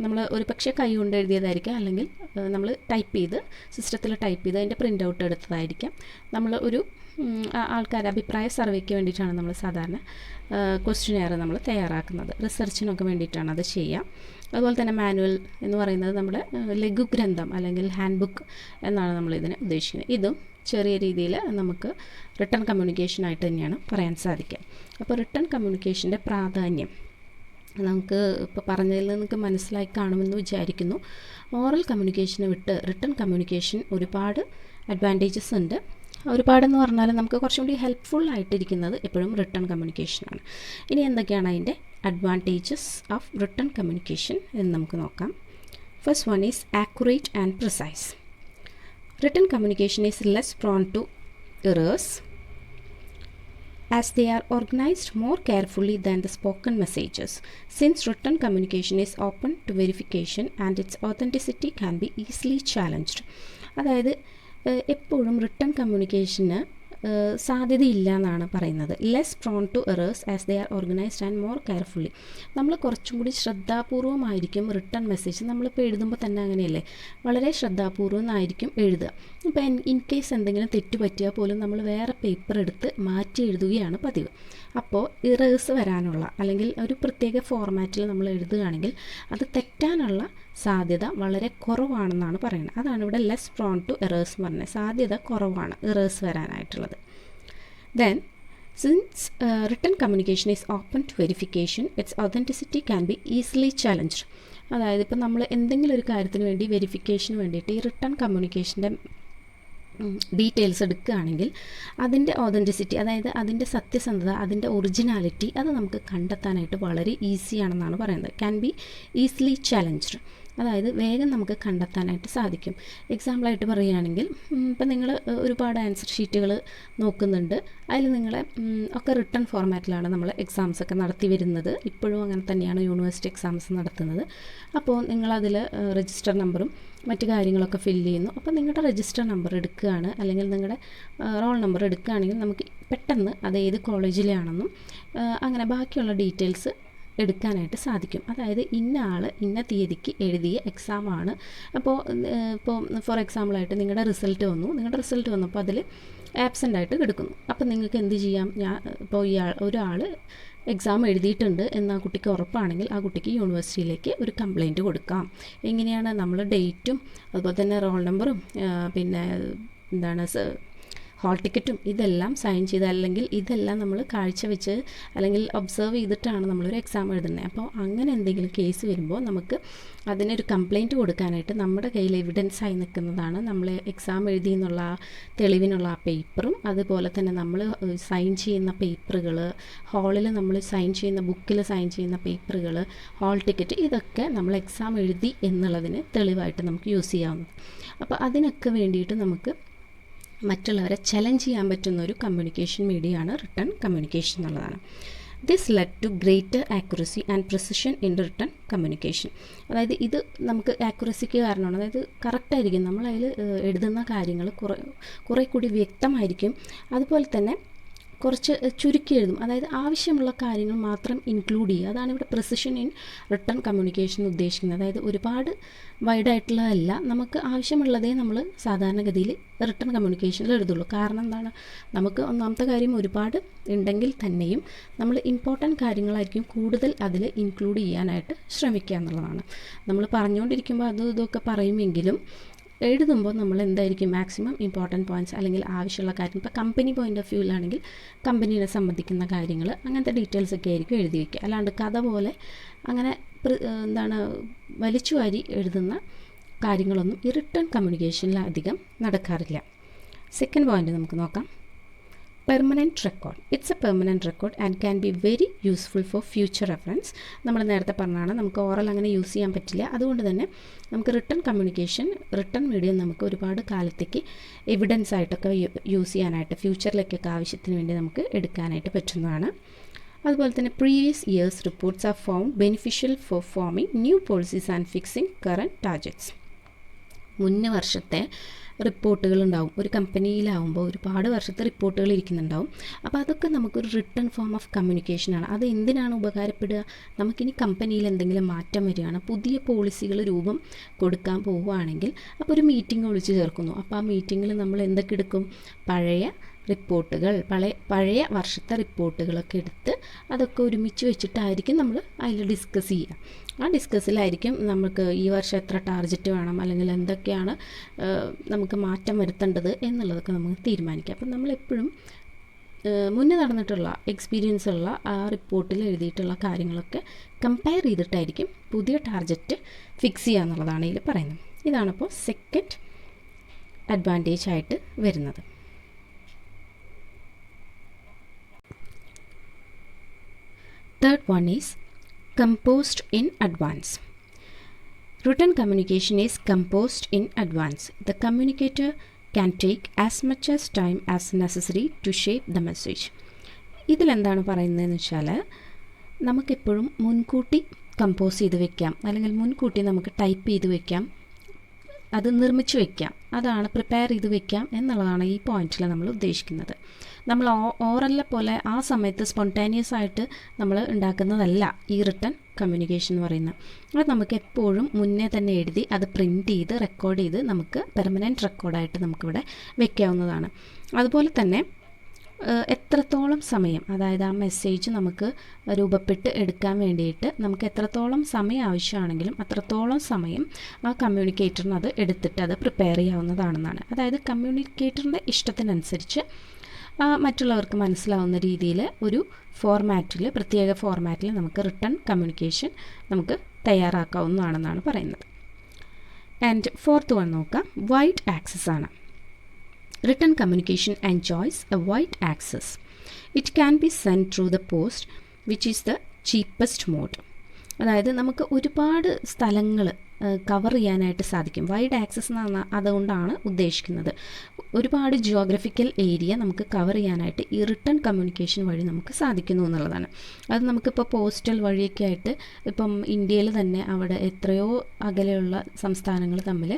നമ്മൾ ഒരു പക്ഷേ കൈ കൊണ്ട് എഴുതിയതായിരിക്കാം, അല്ലെങ്കിൽ നമ്മൾ സിസ്റ്റത്തിൽ ടൈപ്പ് ചെയ്ത് അതിൻ്റെ പ്രിൻ്റ് ഔട്ട് എടുത്തതായിരിക്കാം. നമ്മൾ ഒരു ആൾക്കാരുടെ അഭിപ്രായ സർവേക്ക് വേണ്ടിയിട്ടാണ് നമ്മൾ സാധാരണ ക്വസ്റ്റ്യനെയർ നമ്മൾ തയ്യാറാക്കുന്നത്. റിസർച്ചിനൊക്കെ വേണ്ടിയിട്ടാണ് അത് ചെയ്യുക. അതുപോലെ തന്നെ മാനുവൽ എന്ന് പറയുന്നത് നമ്മുടെ ലഘുഗ്രന്ഥം അല്ലെങ്കിൽ ഹാൻഡ് ബുക്ക് എന്നാണ് നമ്മളിതിനെ ഉദ്ദേശിക്കുന്നത്. ഇതും ചെറിയ രീതിയിൽ നമുക്ക് റിട്ടേൺ കമ്മ്യൂണിക്കേഷനായിട്ട് തന്നെയാണ് പറയാൻ സാധിക്കുക. അപ്പോൾ റിട്ടേൺ കമ്മ്യൂണിക്കേഷൻ്റെ പ്രാധാന്യം നമുക്ക് ഇപ്പോൾ പറഞ്ഞതിൽ നിങ്ങൾക്ക് മനസ്സിലായി കാണുമെന്ന് വിചാരിക്കുന്നു. ഓറൽ കമ്മ്യൂണിക്കേഷനെ വിട്ട് റിട്ടേൺ കമ്മ്യൂണിക്കേഷൻ ഒരുപാട് അഡ്വാൻറ്റേജസ് ഉണ്ട്. ഒരുപാടെന്ന് പറഞ്ഞാൽ നമുക്ക് കുറച്ചും കൂടി ഹെൽപ്ഫുൾ ആയിട്ടിരിക്കുന്നത് എപ്പോഴും റിട്ടേൺ കമ്മ്യൂണിക്കേഷനാണ്. ഇനി എന്തൊക്കെയാണ് അതിൻ്റെ അഡ്വാൻറ്റേജസ് ഓഫ് റിട്ടേൺ കമ്മ്യൂണിക്കേഷൻ എന്ന് നമുക്ക് നോക്കാം. First one is accurate and precise. Written communication is less prone to errors as they are organized more carefully than the spoken messages. Since written communication is open to verification and its authenticity can be easily challenged. അതായത് എപ്പോഴും return കമ്മ്യൂണിക്കേഷന് സാധ്യതയില്ല എന്നാണ് പറയുന്നത്. Less prone to errors as they are organised and more carefully. നമ്മൾ കുറച്ചും കൂടി ശ്രദ്ധാപൂർവമായിരിക്കും return message, നമ്മളിപ്പോൾ എഴുതുമ്പോൾ തന്നെ അങ്ങനെയല്ലേ, വളരെ ശ്രദ്ധാപൂർവം ആയിരിക്കും എഴുതുക. ഇപ്പോൾ ഇൻ കേസ് എന്തെങ്കിലും തെറ്റ് പറ്റിയാൽ പോലും നമ്മൾ വേറെ പേപ്പർ എടുത്ത് മാറ്റി എഴുതുകയാണ് പതിവ്. അപ്പോൾ ഇറേഴ്സ് വരാനുള്ള അല്ലെങ്കിൽ ഒരു പ്രത്യേക ഫോർമാറ്റിൽ നമ്മൾ എഴുതുകയാണെങ്കിൽ അത് തെറ്റാനുള്ള സാധ്യത വളരെ കുറവാണെന്നാണ് പറയുന്നത്. അതാണ് ഇവിടെ ലെസ് പ്രോൺ ടു എറേഴ്സ് എന്ന് പറഞ്ഞത്. സാധ്യത കുറവാണ് ഇറേഴ്സ് വരാനായിട്ടുള്ളത്. Then since written communication is open to verification its authenticity can be easily challenged. അതായത് ഇപ്പോൾ നമ്മൾ എന്തെങ്കിലും ഒരു കാര്യത്തിന് വേണ്ടി വെരിഫിക്കേഷന് വേണ്ടിയിട്ട് ഈ റിട്ടേൺ കമ്മ്യൂണിക്കേഷൻ്റെ ഡീറ്റെയിൽസ് എടുക്കുകയാണെങ്കിൽ അതിൻ്റെ ഒതൻറ്റിസിറ്റി, അതായത് അതിൻ്റെ സത്യസന്ധത, അതിൻ്റെ ഒറിജിനാലിറ്റി അത് നമുക്ക് കണ്ടെത്താനായിട്ട് വളരെ ഈസിയാണെന്നാണ് പറയുന്നത്. Can be easily challenged. അതായത് വേഗം നമുക്ക് കണ്ടെത്താനായിട്ട് സാധിക്കും. എക്സാമ്പിളായിട്ട് പറയുകയാണെങ്കിൽ ഇപ്പം നിങ്ങൾ ഒരുപാട് ആൻസർ ഷീറ്റുകൾ നോക്കുന്നുണ്ട്, അതിൽ നിങ്ങളെ ഒക്കെ റിട്ടൺ ഫോർമാറ്റിലാണ് നമ്മൾ എക്സാംസൊക്കെ നടത്തി വരുന്നത്. ഇപ്പോഴും അങ്ങനെ തന്നെയാണ് യൂണിവേഴ്സിറ്റി എക്സാംസ് നടത്തുന്നത്. അപ്പോൾ നിങ്ങളതിൽ രജിസ്റ്റർ നമ്പറും മറ്റു കാര്യങ്ങളൊക്കെ ഫില്ല് ചെയ്യുന്നു. അപ്പോൾ നിങ്ങളുടെ രജിസ്റ്റർ നമ്പർ എടുക്കുകയാണ് അല്ലെങ്കിൽ നിങ്ങളുടെ റോൾ നമ്പർ എടുക്കുകയാണെങ്കിൽ നമുക്ക് പെട്ടെന്ന് അത് ഏത് കോളേജിലാണെന്നും അങ്ങനെ ബാക്കിയുള്ള ഡീറ്റെയിൽസ് എടുക്കാനായിട്ട് സാധിക്കും. അതായത് ഇന്ന ആൾ ഇന്ന തീയതിക്ക് എഴുതിയ എക്സാമാണ്. അപ്പോൾ ഫോർ എക്സാമ്പിളായിട്ട് നിങ്ങളുടെ റിസൾട്ട് വന്നപ്പോൾ അതിൽ ആബ്സെൻ്റ് ആയിട്ട് കിടക്കുന്നു. അപ്പോൾ നിങ്ങൾക്ക് എന്ത് ചെയ്യാം? ഇപ്പോൾ ഒരാൾ എക്സാം എഴുതിയിട്ടുണ്ട് എന്ന് ആ കുട്ടിക്ക് ഉറപ്പാണെങ്കിൽ ആ കുട്ടിക്ക് യൂണിവേഴ്സിറ്റിയിലേക്ക് ഒരു കംപ്ലയിൻറ്റ് കൊടുക്കാം. എങ്ങനെയാണ്? നമ്മൾ ഡേറ്റും അതുപോലെ തന്നെ റോൾ നമ്പറും പിന്നെ ഹാൾ ടിക്കറ്റും ഇതെല്ലാം സൈൻ ചെയ്ത് അല്ലെങ്കിൽ ഇതെല്ലാം നമ്മൾ കാഴ്ചവെച്ച് അല്ലെങ്കിൽ ഒബ്സർവ് ചെയ്തിട്ടാണ് നമ്മളൊരു എക്സാം എഴുതുന്നത്. അപ്പോൾ അങ്ങനെ എന്തെങ്കിലും കേസ് വരുമ്പോൾ നമുക്ക് അതിനൊരു കംപ്ലയിൻറ്റ് കൊടുക്കാനായിട്ട് നമ്മുടെ കയ്യിൽ എവിഡൻസായി നിൽക്കുന്നതാണ് നമ്മൾ എക്സാം എഴുതി എന്നുള്ള തെളിവിനുള്ള ആ പേപ്പറും അതുപോലെ തന്നെ നമ്മൾ സൈൻ ചെയ്യുന്ന പേപ്പറുകൾ, ഹാളിൽ നമ്മൾ സൈൻ ചെയ്യുന്ന ബുക്കിൽ സൈൻ ചെയ്യുന്ന പേപ്പറുകൾ, ഹാൾ ടിക്കറ്റ്, ഇതൊക്കെ നമ്മൾ എക്സാം എഴുതി എന്നുള്ളതിന് തെളിവായിട്ട് നമുക്ക് യൂസ് ചെയ്യാവുന്നത്. അപ്പോൾ അതിനൊക്കെ വേണ്ടിയിട്ട് നമുക്ക് മറ്റുള്ളവരെ ചലഞ്ച് ചെയ്യാൻ പറ്റുന്ന ഒരു കമ്മ്യൂണിക്കേഷൻ മീഡിയയാണ് റിട്ടൺ കമ്മ്യൂണിക്കേഷൻ എന്നുള്ളതാണ്. This led to greater accuracy and precision in written communication. അതായത് ഇത് നമുക്ക് ആക്യുറസിക്ക് കാരണമാണ്, അതായത് കറക്റ്റായിരിക്കും, നമ്മളതിൽ എഴുതുന്ന കാര്യങ്ങൾ കുറേ കൂടി വ്യക്തമായിരിക്കും. അതുപോലെ തന്നെ കുറച്ച് ചുരുക്കി എഴുതും, അതായത് ആവശ്യമുള്ള കാര്യങ്ങൾ മാത്രം ഇൻക്ലൂഡ് ചെയ്യുക. അതാണ് ഇവിടെ പ്രിസിഷൻ ഇൻ റിട്ടൺ കമ്മ്യൂണിക്കേഷൻ ഉദ്ദേശിക്കുന്നത്. അതായത് ഒരുപാട് വൈഡായിട്ടുള്ളതല്ല, നമുക്ക് ആവശ്യമുള്ളതേ നമ്മൾ സാധാരണഗതിയിൽ റിട്ടൺ കമ്മ്യൂണിക്കേഷനിൽ എഴുതുള്ളൂ. കാരണം എന്താണ്? നമുക്ക് ഒന്നാമത്തെ കാര്യം ഒരുപാട് ഉണ്ടെങ്കിൽ തന്നെയും നമ്മൾ ഇമ്പോർട്ടൻറ്റ് കാര്യങ്ങളായിരിക്കും കൂടുതൽ അതിൽ ഇൻക്ലൂഡ് ചെയ്യാനായിട്ട് ശ്രമിക്കുക എന്നുള്ളതാണ്. നമ്മൾ പറഞ്ഞുകൊണ്ടിരിക്കുമ്പോൾ അതും ഇതൊക്കെ പറയുമെങ്കിലും എഴുതുമ്പോൾ നമ്മൾ എന്തായിരിക്കും മാക്സിമം ഇമ്പോർട്ടൻറ്റ് പോയിൻറ്റ്സ് അല്ലെങ്കിൽ ആവശ്യമുള്ള കാര്യം, ഇപ്പോൾ കമ്പനി പോയിൻ്റ് ഓഫ് വ്യൂവിലാണെങ്കിൽ കമ്പനീനെ സംബന്ധിക്കുന്ന കാര്യങ്ങൾ അങ്ങനത്തെ ഡീറ്റെയിൽസൊക്കെ ആയിരിക്കും എഴുതി വയ്ക്കുക. അല്ലാണ്ട് കഥ പോലെ അങ്ങനെ വലിച്ചു വാരി എഴുതുന്ന കാര്യങ്ങളൊന്നും ഈ റിട്ടൺ കമ്മ്യൂണിക്കേഷനിൽ അധികം നടക്കാറില്ല. സെക്കൻഡ് പോയിൻ്റ് നമുക്ക് നോക്കാം. Permanent record. It's A permanent record and can be very useful for future reference. നമ്മൾ നേരത്തെ പറഞ്ഞതാണ് നമുക്ക് ഓറൽ അങ്ങനെ യൂസ് ചെയ്യാൻ പറ്റില്ല. അതുകൊണ്ട് തന്നെ നമുക്ക് റിട്ടൺ കമ്മ്യൂണിക്കേഷൻ, റിട്ടൺ മീഡിയം നമുക്ക് ഒരുപാട് കാലത്തേക്ക് എവിഡൻസ് ആയിട്ടൊക്കെ യൂസ് ചെയ്യാനായിട്ട് ഫ്യൂച്ചറിലേക്കൊക്കെ ആവശ്യത്തിന് വേണ്ടി നമുക്ക് എടുക്കാനായിട്ട് പറ്റുന്നതാണ്. അതുപോലെ തന്നെ previous years reports are found beneficial for forming new policies and fixing current targets. മുന്നേ വർഷത്തെ റിപ്പോർട്ടുകൾ ഉണ്ടാവും. ഒരു കമ്പനിയിലാവുമ്പോൾ ഒരുപാട് വർഷത്തെ റിപ്പോർട്ടുകൾ ഇരിക്കുന്നുണ്ടാവും. അപ്പോൾ അതൊക്കെ നമുക്കൊരു റിട്ടൺ ഫോം ഓഫ് കമ്മ്യൂണിക്കേഷനാണ്. അത് എന്തിനാണ് ഉപകാരപ്പെടുക? നമുക്കിനി കമ്പനിയിൽ എന്തെങ്കിലും മാറ്റം വരികയാണ്, പുതിയ പോളിസികൾ രൂപം കൊടുക്കാൻ പോവുകയാണെങ്കിൽ അപ്പോൾ ഒരു മീറ്റിംഗ് വിളിച്ച് ചേർക്കുന്നു. അപ്പോൾ ആ മീറ്റിങ്ങിൽ നമ്മൾ എന്തൊക്കെ എടുക്കും? പഴയ റിപ്പോർട്ടുകൾ, പഴയ വർഷത്തെ റിപ്പോർട്ടുകളൊക്കെ എടുത്ത് അതൊക്കെ ഒരുമിച്ച് വെച്ചിട്ടായിരിക്കും നമ്മൾ അതിൽ ഡിസ്കസ് ചെയ്യുക. ആ ഡിസ്കസിലായിരിക്കും നമുക്ക് ഈ വർഷം എത്ര ടാർഗറ്റ് വേണം അല്ലെങ്കിൽ എന്തൊക്കെയാണ് നമുക്ക് മാറ്റം വരുത്തേണ്ടത് എന്നുള്ളതൊക്കെ നമുക്ക് തീരുമാനിക്കാം. അപ്പം നമ്മളെപ്പോഴും മുന്നേ നടന്നിട്ടുള്ള എക്സ്പീരിയൻസ് ഉള്ള ആ റിപ്പോർട്ടിൽ എഴുതിയിട്ടുള്ള കാര്യങ്ങളൊക്കെ കമ്പയർ ചെയ്തിട്ടായിരിക്കും പുതിയ ടാർഗറ്റ് ഫിക്സ് ചെയ്യുക എന്നുള്ളതാണ് ഇതിൽ പറയുന്നത്. ഇതാണിപ്പോൾ സെക്കൻഡ് അഡ്വാൻറ്റേജ് ആയിട്ട് വരുന്നത്. Third one is composed in advance. Written communication is composed in advance. The communicator can take as much as time as necessary to shape the message. ഇതിലെന്താണ് പറയുന്നതെന്ന് വെച്ചാൽ നമുക്കെപ്പോഴും മുൻകൂട്ടി കമ്പോസ് ചെയ്ത് വെക്കാം അല്ലെങ്കിൽ മുൻകൂട്ടി നമുക്ക് ടൈപ്പ് ചെയ്ത് വെക്കാം, അത് നിർമ്മിച്ച് വയ്ക്കാം, അതാണ് പ്രിപ്പയർ ചെയ്ത് വെക്കാം എന്നുള്ളതാണ് ഈ പോയിന്റിൽ നമ്മൾ ഉദ്ദേശിക്കുന്നത്. നമ്മൾ ഓറലിനെ പോലെ ആ സമയത്ത് സ്പോണ്ടേനിയസ് ആയിട്ട് നമ്മൾ ഉണ്ടാക്കുന്നതല്ല ഈ റിട്ടൺ കമ്മ്യൂണിക്കേഷൻ എന്ന് പറയുന്നത്. അത് നമുക്ക് എപ്പോഴും മുന്നേ തന്നെ എഴുതി അത് പ്രിൻറ്റ് ചെയ്ത് റെക്കോർഡ് ചെയ്ത് നമുക്ക് പെർമനൻറ്റ് റെക്കോർഡായിട്ട് നമുക്കിവിടെ വെക്കാവുന്നതാണ്. അതുപോലെ തന്നെ എത്രത്തോളം സമയം, അതായത് ആ മെസ്സേജ് നമുക്ക് രൂപപ്പെട്ട് എടുക്കാൻ വേണ്ടിയിട്ട് നമുക്ക് എത്രത്തോളം സമയം ആവശ്യമാണെങ്കിലും അത്രത്തോളം സമയം ആ കമ്മ്യൂണിക്കേറ്ററിന് അത് എടുത്തിട്ട് അത് പ്രിപ്പയർ ചെയ്യാവുന്നതാണെന്നാണ്. അതായത് കമ്മ്യൂണിക്കേറ്ററിൻ്റെ ഇഷ്ടത്തിനനുസരിച്ച് മറ്റുള്ളവർക്ക് മനസ്സിലാവുന്ന രീതിയിൽ ഒരു ഫോർമാറ്റിൽ, പ്രത്യേക ഫോർമാറ്റിൽ നമുക്ക് റിട്ടൺ കമ്മ്യൂണിക്കേഷൻ നമുക്ക് തയ്യാറാക്കാവുന്നതാണെന്നാണ് പറയുന്നത്. ആൻഡ് ഫോർത്ത് വൺ നോക്കാം, വൈഡ് ആക്സസ് ആണ്. Written communication enjoys a wide access. It can be sent through the post, which is the cheapest mode. അതായത് നമുക്ക് ഒരുപാട് സ്ഥലങ്ങൾ കവർ ചെയ്യാനായിട്ട് സാധിക്കും. വൈഡ് ആക്സസ് എന്ന് പറഞ്ഞാൽ അതുകൊണ്ടാണ് ഉദ്ദേശിക്കുന്നത്. ഒരുപാട് ജിയോഗ്രഫിക്കൽ ഏരിയ നമുക്ക് കവർ ചെയ്യാനായിട്ട് ഈ റിട്ടൺ കമ്മ്യൂണിക്കേഷൻ വഴി നമുക്ക് സാധിക്കുന്നു എന്നുള്ളതാണ്. അത് നമുക്കിപ്പോൾ പോസ്റ്റൽ വഴിയൊക്കെ ആയിട്ട് ഇപ്പം ഇന്ത്യയിൽ തന്നെ അവിടെ എത്രയോ അകലെയുള്ള സംസ്ഥാനങ്ങൾ തമ്മിൽ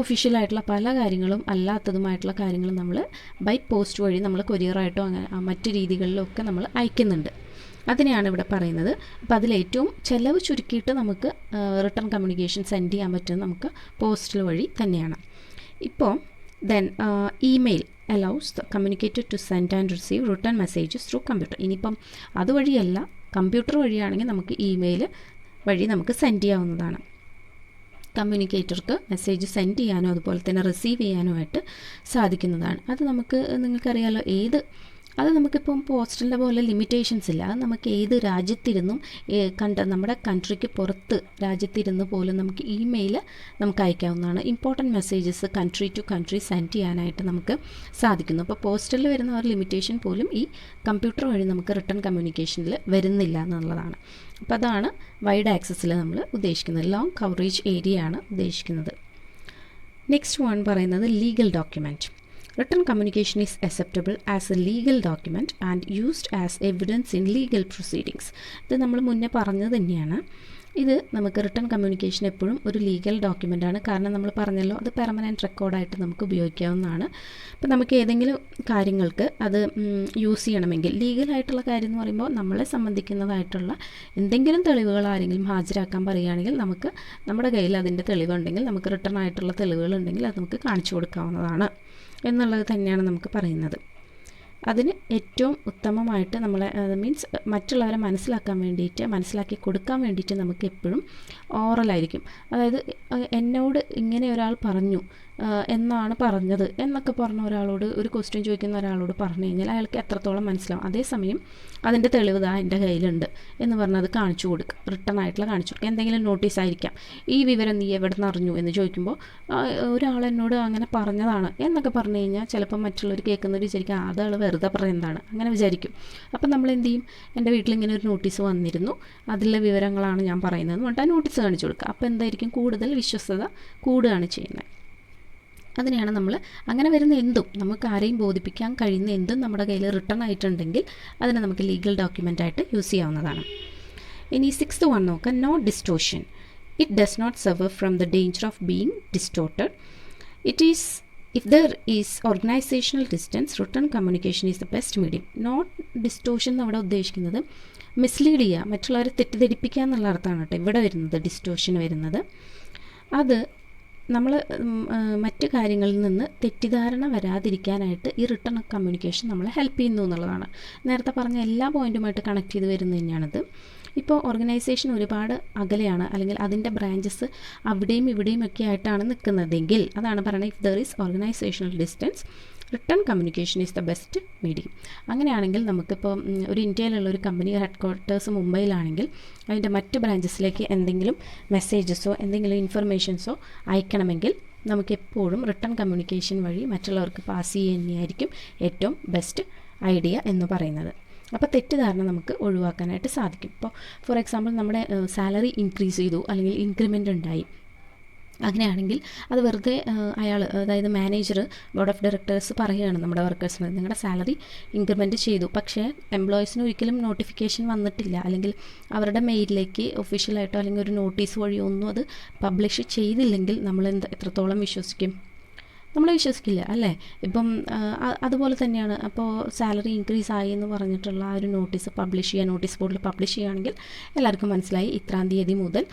ഒഫീഷ്യലായിട്ടുള്ള പല കാര്യങ്ങളും അല്ലാത്തതുമായിട്ടുള്ള കാര്യങ്ങളും നമ്മൾ ബൈ പോസ്റ്റ് വഴി നമ്മൾ കൊറിയറായിട്ടോ അങ്ങനെ മറ്റു രീതികളിലൊക്കെ നമ്മൾ അയക്കുന്നുണ്ട്. അതിനെയാണ് ഇവിടെ പറയുന്നത്. അപ്പോൾ അതിലേറ്റവും ചിലവ് ചുരുക്കിയിട്ട് നമുക്ക് റിട്ടൺ കമ്മ്യൂണിക്കേഷൻ സെൻഡ് ചെയ്യാൻ പറ്റുന്നത് നമുക്ക് പോസ്റ്റൽ വഴി തന്നെയാണ്. ഇപ്പോൾ email allows the communicator to send and receive written messages through computer. ഇനിയിപ്പം അതുവഴിയല്ല, കമ്പ്യൂട്ടർ വഴിയാണെങ്കിൽ നമുക്ക് ഇമെയിൽ വഴി നമുക്ക് സെൻഡ് ചെയ്യാവുന്നതാണ്. കമ്മ്യൂണിക്കേറ്റർക്ക് മെസ്സേജ് സെൻഡ് ചെയ്യാനോ അതുപോലെ തന്നെ റിസീവ് ചെയ്യാനോ ആയിട്ട് സാധിക്കുന്നതാണ്. അത് നമുക്ക് നിങ്ങൾക്കറിയാലോ, അത് നമുക്കിപ്പം പോസ്റ്റലിൻ്റെ പോലെ ലിമിറ്റേഷൻസ് ഇല്ല. അത് നമുക്ക് ഏത് രാജ്യത്തിരുന്നും നമ്മുടെ കൺട്രിക്ക് പുറത്ത് രാജ്യത്തിരുന്ന് പോലും നമുക്ക് ഇമെയിൽ നമുക്ക് അയക്കാവുന്നതാണ്. Important messages country to country send ചെയ്യാനായിട്ട് നമുക്ക് സാധിക്കുന്നു. അപ്പോൾ പോസ്റ്റലിൽ വരുന്ന ഒരു ലിമിറ്റേഷൻ പോലും ഈ കമ്പ്യൂട്ടർ വഴി നമുക്ക് റിട്ടൺ കമ്മ്യൂണിക്കേഷനിൽ വരുന്നില്ല എന്നുള്ളതാണ്. അപ്പോൾ അതാണ് വൈഡ് ആക്സസിൽ നമ്മൾ ഉദ്ദേശിക്കുന്നത്. ലോങ് കവറേജ് ഏരിയ ആണ് ഉദ്ദേശിക്കുന്നത്. നെക്സ്റ്റ് വൺ പറയുന്നത് legal document. Written communication is acceptable as a legal document and used as evidence in legal proceedings. ഇത് നമ്മൾ മുന്നേ പറഞ്ഞത് തന്നെയാണ്. ഇത് നമുക്ക് റിട്ടൺ കമ്മ്യൂണിക്കേഷൻ എപ്പോഴും ഒരു ലീഗൽ ഡോക്യുമെൻ്റാണ്. കാരണം നമ്മൾ പറഞ്ഞല്ലോ, അത് പെർമനൻറ്റ് റെക്കോർഡായിട്ട് നമുക്ക് ഉപയോഗിക്കാവുന്നതാണ്. അപ്പോൾ നമുക്ക് ഏതെങ്കിലും കാര്യങ്ങൾക്ക് അത് യൂസ് ചെയ്യണമെങ്കിൽ, ലീഗലായിട്ടുള്ള കാര്യം എന്ന് പറയുമ്പോൾ നമ്മളെ സംബന്ധിക്കുന്നതായിട്ടുള്ള എന്തെങ്കിലും തെളിവുകൾ ആരെങ്കിലും ഹാജരാക്കാൻ പറയുകയാണെങ്കിൽ നമുക്ക് നമ്മുടെ കയ്യിൽ അതിൻ്റെ തെളിവുണ്ടെങ്കിൽ, നമുക്ക് റിട്ടൺ ആയിട്ടുള്ള തെളിവുകളുണ്ടെങ്കിൽ അത് നമുക്ക് കാണിച്ചു കൊടുക്കാവുന്നതാണ് എന്നുള്ളത് തന്നെയാണ് നമുക്ക് പറയുന്നത്. അതിന് ഏറ്റവും ഉത്തമമായിട്ട് നമ്മളെ മീൻസ് മറ്റുള്ളവരെ മനസ്സിലാക്കി കൊടുക്കാൻ വേണ്ടിയിട്ട് നമുക്ക് എപ്പോഴും ഓറലായിരിക്കും. അതായത് എന്നോട് ഇങ്ങനെ ഒരാൾ പറഞ്ഞു എന്നാണ് പറഞ്ഞത് എന്നൊക്കെ പറഞ്ഞ ഒരാളോട്, ഒരു ക്വസ്റ്റ്യൻ ചോദിക്കുന്ന ഒരാളോട് പറഞ്ഞു കഴിഞ്ഞാൽ അയാൾക്ക് എത്രത്തോളം മനസ്സിലാവും. അതേസമയം അതിൻ്റെ തെളിവ് എൻ്റെ കയ്യിലുണ്ട് എന്ന് പറഞ്ഞ് അത് കാണിച്ചു കൊടുക്കുക, റിട്ടൺ ആയിട്ടുള്ള കാണിച്ചു കൊടുക്കുക. എന്തെങ്കിലും നോട്ടീസ് ആയിരിക്കാം, ഈ വിവരം നീ എവിടെ നിന്ന് അറിഞ്ഞു എന്ന് ചോദിക്കുമ്പോൾ ഒരാൾ എന്നോട് അങ്ങനെ പറഞ്ഞതാണ് എന്നൊക്കെ പറഞ്ഞു കഴിഞ്ഞാൽ ചിലപ്പോൾ മറ്റുള്ളവർ കേൾക്കുന്നവർ വിചാരിക്കും അതാൾ വെറുതെ പറയുന്നതാണ്, അങ്ങനെ വിചാരിക്കും. അപ്പം നമ്മൾ എന്ത് ചെയ്യും, എൻ്റെ വീട്ടിൽ ഇങ്ങനെ ഒരു നോട്ടീസ് വന്നിരുന്നു, അതിലെ വിവരങ്ങളാണ് ഞാൻ പറയുന്നത് എന്നിട്ട് ആ നോട്ടീസ് കാണിച്ചു കൊടുക്കുക. അപ്പോൾ എന്തായിരിക്കും, കൂടുതൽ വിശ്വസ്തത കൂടുകയാണ് ചെയ്യുന്നത്. അതിനെയാണ് നമ്മൾ അങ്ങനെ വരുന്ന എന്തും, നമുക്ക് ആരെയും ബോധിപ്പിക്കാൻ കഴിയുന്ന എന്തും നമ്മുടെ കയ്യിൽ റിട്ടൺ ആയിട്ടുണ്ടെങ്കിൽ അതിനെ നമുക്ക് ലീഗൽ ഡോക്യുമെൻ്റ് ആയിട്ട് യൂസ് ചെയ്യാവുന്നതാണ്. ഇനി 6th വൺ നോക്കാം, no distortion. It does not suffer from the danger of being distorted. If there is organisational distance, written communication is the best medium. Not distortion എന്നവിടെ ഉദ്ദേശിക്കുന്നത് mislead ചെയ്യുക, മറ്റുള്ളവരെ തെറ്റിദ്ധരിപ്പിക്കുക എന്നുള്ള അർത്ഥമാണ് കേട്ടോ ഇവിടെ വരുന്നത്, ഡിസ്റ്റോർഷൻ വരുന്നത്. അത് നമ്മൾ മറ്റ് കാര്യങ്ങളിൽ നിന്ന് തെറ്റിദ്ധാരണ വരാതിരിക്കാനായിട്ട് ഈ റിട്ടൺ കമ്മ്യൂണിക്കേഷൻ നമ്മളെ ഹെൽപ്പ് ചെയ്യുന്നു എന്നുള്ളതാണ്. നേരത്തെ പറഞ്ഞ എല്ലാ പോയിൻറ്റുമായിട്ട് കണക്ട് ചെയ്ത് വരുന്നത് തന്നെയാണിത്. ഇപ്പോൾ ഓർഗനൈസേഷൻ ഒരുപാട് അകലെയാണ്, അല്ലെങ്കിൽ അതിൻ്റെ ബ്രാഞ്ചസ് അവിടെയും ഇവിടെയും ഒക്കെ ആയിട്ടാണ് നിൽക്കുന്നതെങ്കിൽ, അതാണ് പറയുന്നത് if there is organisational distance written communication is the best medium. അങ്ങനെയാണെങ്കിൽ നമുക്കിപ്പോൾ ഒരു ഇന്ത്യയിലുള്ള ഒരു കമ്പനി ഹെഡ് ക്വാർട്ടേഴ്സ് മുംബൈയിലാണെങ്കിൽ അതിൻ്റെ മറ്റ് ബ്രാഞ്ചസിലേക്ക് എന്തെങ്കിലും മെസ്സേജസോ എന്തെങ്കിലും ഇൻഫർമേഷൻസോ അയക്കണമെങ്കിൽ നമുക്കെപ്പോഴും റിട്ടൺ കമ്മ്യൂണിക്കേഷൻ വഴി മറ്റുള്ളവർക്ക് പാസ് ചെയ്യുന്നതായിരിക്കും ഏറ്റവും ബെസ്റ്റ് ഐഡിയ എന്ന് പറയുന്നത്. അപ്പോൾ തെറ്റിദ്ധാരണ നമുക്ക് ഒഴിവാക്കാനായിട്ട് സാധിക്കും. ഇപ്പോൾ ഫോർ എക്സാമ്പിൾ നമ്മുടെ സാലറി ഇൻക്രീസ് ചെയ്തു അല്ലെങ്കിൽ ഇൻക്രിമെൻ്റ് ഉണ്ടായി, അങ്ങനെയാണെങ്കിൽ അത് വെറുതെ അയാൾ, അതായത് മാനേജർ, ബോർഡ് ഓഫ് ഡയറക്ടേഴ്സ് പറയുകയാണ് നമ്മുടെ വർക്കേഴ്സിന് നിങ്ങളുടെ സാലറി ഇൻക്രിമെൻറ്റ് ചെയ്തു, പക്ഷേ എംപ്ലോയീസിന് ഒരിക്കലും നോട്ടിഫിക്കേഷൻ വന്നിട്ടില്ല, അല്ലെങ്കിൽ അവരുടെ മെയിലിലേക്ക് ഒഫീഷ്യലായിട്ടോ അല്ലെങ്കിൽ ഒരു നോട്ടീസ് വഴിയോ ഒന്നും അത് പബ്ലിഷ് ചെയ്തില്ലെങ്കിൽ നമ്മൾ എത്രത്തോളം വിശ്വസിക്കും? നമ്മൾ വിശ്വസിക്കില്ല അല്ലേ? ഇപ്പം അതുപോലെ തന്നെയാണ്. അപ്പോൾ സാലറി ഇൻക്രീസ് ആയി എന്ന് പറഞ്ഞിട്ടുള്ള ആ ഒരു നോട്ടീസ് പബ്ലിഷ് ചെയ്യുക, നോട്ടീസ് ബോർഡിൽ പബ്ലിഷ് ചെയ്യുകയാണെങ്കിൽ എല്ലാവർക്കും മനസ്സിലായി ഇത്രാം തീയതി മുതൽ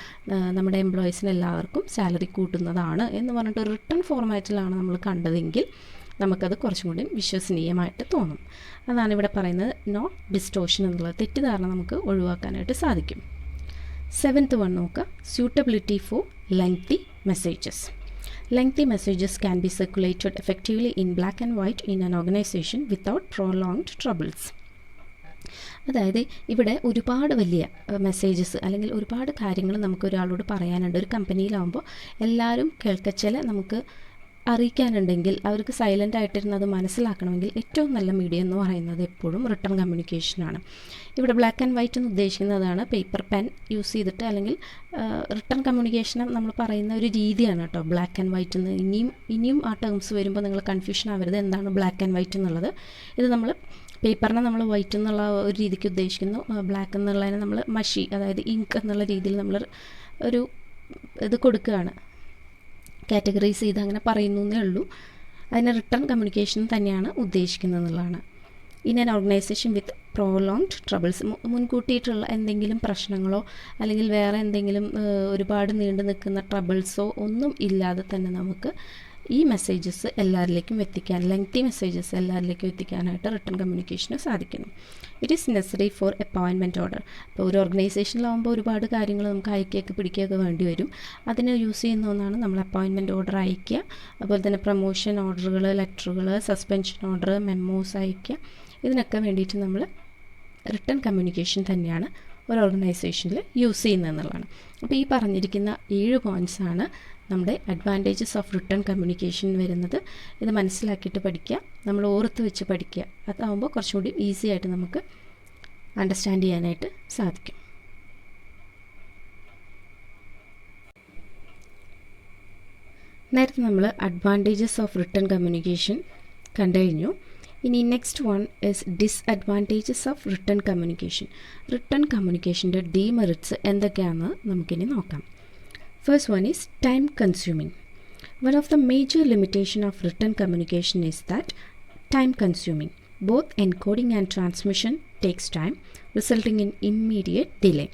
നമ്മുടെ എംപ്ലോയീസിന് എല്ലാവർക്കും സാലറി കൂട്ടുന്നതാണ് എന്ന് പറഞ്ഞിട്ട് ഒരു റിട്ടൺ ഫോർമാറ്റിലാണ് നമ്മൾ കണ്ടതെങ്കിൽ നമുക്കത് കുറച്ചും കൂടി വിശ്വസനീയമായിട്ട് തോന്നും. അതാണ് ഇവിടെ പറയുന്നത് നോ ഡിസ്റ്റോർഷൻ എന്നുള്ളത്. തെറ്റിദ്ധാരണ നമുക്ക് ഒഴിവാക്കാനായിട്ട് സാധിക്കും. 7th വൺ നോക്കുക, suitability for lengthy messages. Lengthy messages can be circulated effectively in black and white in an organization without prolonged troubles. അതായത് ഇവിടെ ഒരുപാട് വലിയ മെസ്സേജസ് അല്ലെങ്കിൽ ഒരുപാട് കാര്യങ്ങൾ നമുക്ക് ഒരാളോട് പറയാനുണ്ട്. ഒരു കമ്പനിയിലാവുമ്പോൾ എല്ലാവരും കേൾക്കച്ചല് നമുക്ക് അറിയിക്കാനുണ്ടെങ്കിൽ അവർക്ക് സൈലൻ്റ് ആയിട്ടിരുന്ന് അത് മനസ്സിലാക്കണമെങ്കിൽ ഏറ്റവും നല്ല മീഡിയം എന്ന് പറയുന്നത് എപ്പോഴും റിട്ടൺ കമ്മ്യൂണിക്കേഷനാണ്. ഇവിടെ ബ്ലാക്ക് ആൻഡ് വൈറ്റ് എന്ന് ഉദ്ദേശിക്കുന്നതാണ് പേപ്പർ പെൻ യൂസ് ചെയ്തിട്ട്, അല്ലെങ്കിൽ റിട്ടൺ കമ്മ്യൂണിക്കേഷൻ നമ്മൾ പറയുന്ന ഒരു രീതിയാണ് കേട്ടോ ബ്ലാക്ക് ആൻഡ് വൈറ്റ് എന്ന്. ഇനിയും ആ ടേംസ് വരുമ്പോൾ നിങ്ങൾ കൺഫ്യൂഷൻ ആവരുത് എന്താണ് ബ്ലാക്ക് ആൻഡ് വൈറ്റ് എന്നുള്ളത്. ഇത് നമ്മൾ പേപ്പറിനെ നമ്മൾ വൈറ്റ് എന്നുള്ള ഒരു രീതിക്ക് ഉദ്ദേശിക്കുന്നു, ബ്ലാക്ക് എന്നുള്ളതിനെ നമ്മൾ മഷി, അതായത് ഇങ്ക് എന്നുള്ള രീതിയിൽ നമ്മൾ ഒരു ഇത് കൊടുക്കുകയാണ്, കാറ്റഗറൈസ് ചെയ്ത് അങ്ങനെ പറയുന്നു എന്നേ ഉള്ളൂ. അതിനെ റിട്ടൺ കമ്മ്യൂണിക്കേഷൻ തന്നെയാണ് ഉദ്ദേശിക്കുന്നത് എന്നുള്ളതാണ്. In an organisation with prolonged troubles, മുൻകൂട്ടിയിട്ടുള്ള എന്തെങ്കിലും പ്രശ്നങ്ങളോ അല്ലെങ്കിൽ വേറെ എന്തെങ്കിലും ഒരുപാട് നീണ്ടു നിൽക്കുന്ന ട്രബിൾസോ ഒന്നും ഇല്ലാതെ തന്നെ നമുക്ക് ഈ മെസ്സേജസ് എല്ലാവരിലേക്കും എത്തിക്കാൻ, ലെങ്തി മെസ്സേജസ് എല്ലാവരിലേക്കും എത്തിക്കാനായിട്ട് റിട്ടൺ കമ്മ്യൂണിക്കേഷന് സാധിക്കുന്നു. It is necessary four appointment order. ഇപ്പോൾ ഒരു ഓർഗനൈസേഷനിലാകുമ്പോൾ ഒരുപാട് കാര്യങ്ങൾ നമുക്ക് അയക്കുകയൊക്കെ പിടിക്കുകയൊക്കെ വേണ്ടി വരും. അതിന് യൂസ് ചെയ്യുന്ന ഒന്നാണ് നമ്മൾ അപ്പോയിൻമെൻറ്റ് ഓർഡർ അയക്കുക. അതുപോലെ തന്നെ പ്രൊമോഷൻ ഓർഡറുകൾ, ലെറ്ററുകൾ, സസ്പെൻഷൻ ഓർഡർ, മെമ്മോസ് അയക്കുക. ഇതിനൊക്കെ വേണ്ടിയിട്ട് നമ്മൾ റിട്ടൺ കമ്മ്യൂണിക്കേഷൻ തന്നെയാണ് ഒരു ഓർഗനൈസേഷനിൽ യൂസ് ചെയ്യുന്നത് എന്നുള്ളതാണ്. അപ്പോൾ ഈ പറഞ്ഞിരിക്കുന്ന 7 പോയിൻറ്റ്സാണ് നമ്മുടെ അഡ്വാൻറ്റേജസ് ഓഫ് റിട്ടൺ കമ്മ്യൂണിക്കേഷൻ വരുന്നത്. ഇത് മനസ്സിലാക്കിയിട്ട് പഠിക്കുക, നമ്മൾ ഓർത്ത് വെച്ച് പഠിക്കുക. അതാകുമ്പോൾ കുറച്ചും കൂടി ഈസി ആയിട്ട് നമുക്ക് അണ്ടർസ്റ്റാൻഡ് ചെയ്യാനായിട്ട് സാധിക്കും. നേരത്തെ നമ്മൾ അഡ്വാൻറ്റേജസ് ഓഫ് റിട്ടൺ കമ്മ്യൂണിക്കേഷൻ കണ്ടു കഴിഞ്ഞു. ഇനി next one is disadvantages of written communication. Written കമ്മ്യൂണിക്കേഷൻ്റെ ഡീമെറിറ്റ്സ് എന്തൊക്കെയാണെന്ന് നമുക്കിനി നോക്കാം. First one is time consuming. One of the major limitation of written communication is that time consuming. Both encoding and transmission takes time, resulting in immediate delay.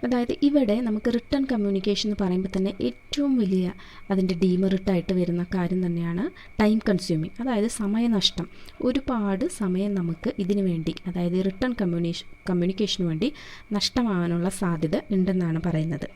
അതായത് ഇവിടെ നമുക്ക് written communication എന്ന് പറയുമ്പോൾ തന്നെ ഏറ്റവും വലിയ അതിൻ്റെ ഡീമെറിറ്റായിട്ട് വരുന്ന കാര്യം തന്നെയാണ് ടൈം കൺസ്യൂമിങ്, അതായത് സമയനഷ്ടം. ഒരുപാട് സമയം നമുക്ക് ഇതിനു വേണ്ടി, അതായത് റിട്ടൺ കമ്മ്യൂണിക്കേഷന് വേണ്ടി നഷ്ടമാകാനുള്ള സാധ്യത ഉണ്ടെന്നാണ് പറയുന്നത്.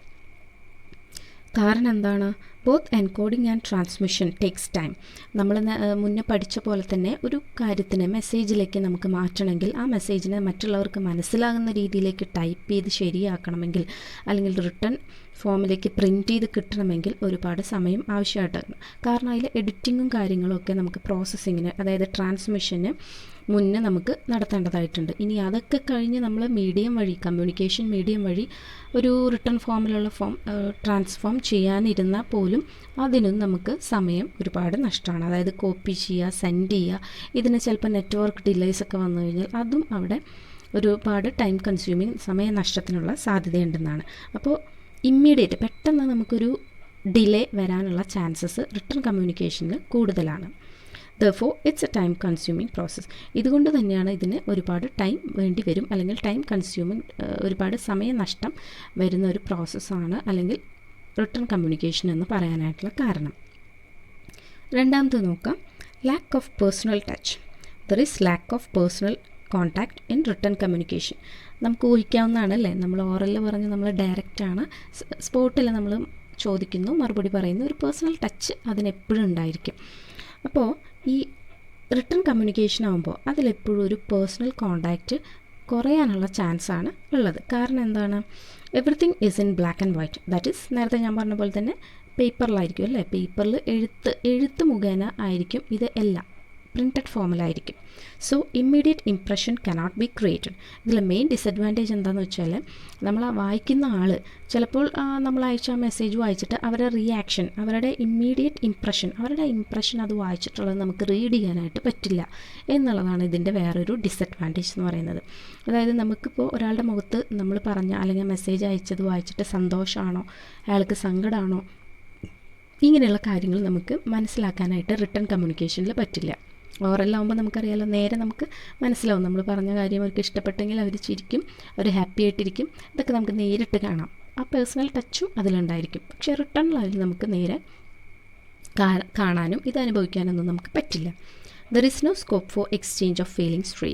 കാരണം എന്താണ്? Both encoding and transmission takes time. നമ്മൾ മുന്നേ പഠിച്ച പോലെ തന്നെ ഒരു കാര്യത്തിനെ മെസ്സേജിലേക്ക് നമുക്ക് മാറ്റണമെങ്കിൽ ആ മെസ്സേജിനെ മറ്റുള്ളവർക്ക് മനസ്സിലാകുന്ന രീതിയിലേക്ക് ടൈപ്പ് ചെയ്ത് ശരിയാക്കണമെങ്കിൽ, അല്ലെങ്കിൽ റിട്ടൺ ഫോമിലേക്ക് പ്രിൻറ്റ് ചെയ്ത് കിട്ടണമെങ്കിൽ ഒരുപാട് സമയം ആവശ്യമായിട്ടാണ്. കാരണം അതിൽ എഡിറ്റിങ്ങും കാര്യങ്ങളൊക്കെ നമുക്ക് പ്രോസസ്സിങ്ങിന്, അതായത് ട്രാൻസ്മിഷന് മുന്നേ നമുക്ക് നടത്തേണ്ടതായിട്ടുണ്ട്. ഇനി അതൊക്കെ കഴിഞ്ഞ് നമ്മൾ മീഡിയം വഴി, കമ്മ്യൂണിക്കേഷൻ മീഡിയം വഴി ഒരു റിട്ടൺ ഫോമിലുള്ള ട്രാൻസ്ഫോം ചെയ്യാനിരുന്നാൽ പോലും അതിനും നമുക്ക് സമയം ഒരുപാട് നഷ്ടമാണ്. അതായത് കോപ്പി ചെയ്യുക, സെൻഡ് ചെയ്യുക, ഇതിന് ചിലപ്പോൾ നെറ്റ്വർക്ക് ഡിലേസ് ഒക്കെ വന്നു കഴിഞ്ഞാൽ അതും അവിടെ ഒരുപാട് ടൈം കൺസ്യൂമിങ്, സമയനഷ്ടത്തിനുള്ള സാധ്യതയുണ്ടെന്നാണ്. അപ്പോൾ ഇമ്മീഡിയറ്റ് പെട്ടെന്ന് നമുക്കൊരു ഡിലേ വരാനുള്ള ചാൻസസ് റിട്ടൺ കമ്മ്യൂണിക്കേഷനിൽ കൂടുതലാണ്. Therefore, it's a time consuming process. ഇതുകൊണ്ട് തന്നെയാണ് ഇതിന് ഒരുപാട് ടൈം വേണ്ടി വരും, അല്ലെങ്കിൽ ടൈം കൺസ്യൂമിങ്, ഒരുപാട് സമയനഷ്ടം വരുന്ന ഒരു പ്രോസസ്സാണ് അല്ലെങ്കിൽ റിട്ടൺ കമ്മ്യൂണിക്കേഷൻ എന്ന് പറയാനായിട്ടുള്ള കാരണം. രണ്ടാമത് നോക്കാം, lack of personal touch. There is lack of personal contact in written communication. നമുക്ക് ഊഹിക്കാവുന്നതാണ് അല്ലേ, നമ്മൾ ഓറലിൽ പറഞ്ഞ് നമ്മൾ ഡയറക്റ്റാണ്, സ്പോട്ടിൽ നമ്മൾ ചോദിക്കുന്നു, മറുപടി പറയുന്നു, ഒരു പേഴ്സണൽ ടച്ച് അതിനെപ്പോഴും ഉണ്ടായിരിക്കും. അപ്പോൾ ഈ റിട്ടൺ കമ്മ്യൂണിക്കേഷൻ ആകുമ്പോൾ അതിലെപ്പോഴും ഒരു പേഴ്സണൽ കോണ്ടാക്റ്റ് കുറയാനുള്ള ചാൻസാണ് ഉള്ളത്. കാരണം എന്താണ്? Everything is in black and white. That is നേരത്തെ ഞാൻ പറഞ്ഞ പോലെ തന്നെ പേപ്പറിലായിരിക്കും അല്ലേ, പേപ്പറിൽ എഴുത്ത് മുഖേന ആയിരിക്കും ഇത് എല്ലാം, പ്രിൻറ്റഡ് ഫോമിലായിരിക്കും. So immediate impression cannot be created. ഇതിൽ മെയിൻ ഡിസഡ്വാൻറ്റേജ് എന്താണെന്ന് വെച്ചാൽ, നമ്മൾ ആ വായിക്കുന്ന ആൾ ചിലപ്പോൾ നമ്മൾ അയച്ച ആ മെസ്സേജ് വായിച്ചിട്ട് അവരുടെ റിയാക്ഷൻ, അവരുടെ ഇമ്മീഡിയറ്റ് ഇംപ്രഷൻ അത് വായിച്ചിട്ടുള്ളത് നമുക്ക് റീഡ് ചെയ്യാനായിട്ട് പറ്റില്ല എന്നുള്ളതാണ് ഇതിൻ്റെ വേറൊരു ഡിസഡ്വാൻറ്റേജ് എന്ന് പറയുന്നത്. അതായത് നമുക്കിപ്പോൾ ഒരാളുടെ മുഖത്ത് നമ്മൾ പറഞ്ഞ അല്ലെങ്കിൽ മെസ്സേജ് അയച്ചത് വായിച്ചിട്ട് സന്തോഷമാണോ, അയാൾക്ക് സങ്കടമാണോ, ഇങ്ങനെയുള്ള കാര്യങ്ങൾ നമുക്ക് മനസ്സിലാക്കാനായിട്ട് റിട്ടൺ കമ്മ്യൂണിക്കേഷനിൽ പറ്റില്ല. ഓറലാകുമ്പോൾ നമുക്കറിയാലോ, നേരെ നമുക്ക് മനസ്സിലാവും, നമ്മൾ പറഞ്ഞ കാര്യം അവർക്ക് ഇഷ്ടപ്പെട്ടെങ്കിൽ അവർ ചിരിക്കും, അവർ ഹാപ്പി ആയിട്ടിരിക്കും, ഇതൊക്കെ നമുക്ക് നേരിട്ട് കാണാം, ആ പേഴ്സണൽ ടച്ചും അതിലുണ്ടായിരിക്കും. പക്ഷേ റിട്ടണിൽ നമുക്ക് നേരെ കാണാനും ഇത് അനുഭവിക്കാനൊന്നും നമുക്ക് പറ്റില്ല. There is no scope for exchange of feelings free.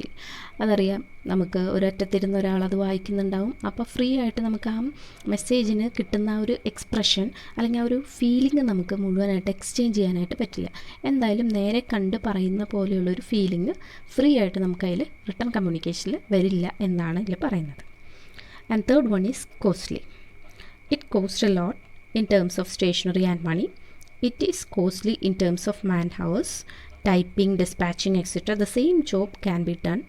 അതറിയാം, നമുക്ക് ഒരൊറ്റത്തിരുന്ന ഒരാൾ അത് വായിക്കുന്നുണ്ടാവും, അപ്പോൾ ഫ്രീ ആയിട്ട് നമുക്ക് ആ മെസ്സേജിന് കിട്ടുന്ന ആ ഒരു എക്സ്പ്രഷൻ അല്ലെങ്കിൽ ആ ഒരു ഫീലിംഗ് നമുക്ക് മുഴുവനായിട്ട് എക്സ്ചേഞ്ച് ചെയ്യാനായിട്ട് പറ്റില്ല. എന്തായാലും നേരെ കണ്ട് പറയുന്ന പോലെയുള്ളൊരു ഫീലിംഗ് ഫ്രീ ആയിട്ട് നമുക്കതിൽ റിട്ടൺ കമ്മ്യൂണിക്കേഷനിൽ വരില്ല എന്നാണ് ഇതിൽ പറയുന്നത്. And third one is costly. It cost a lot in terms of stationery and money. it is costly in terms of man hours, typing, dispatching, etc. The same job can be done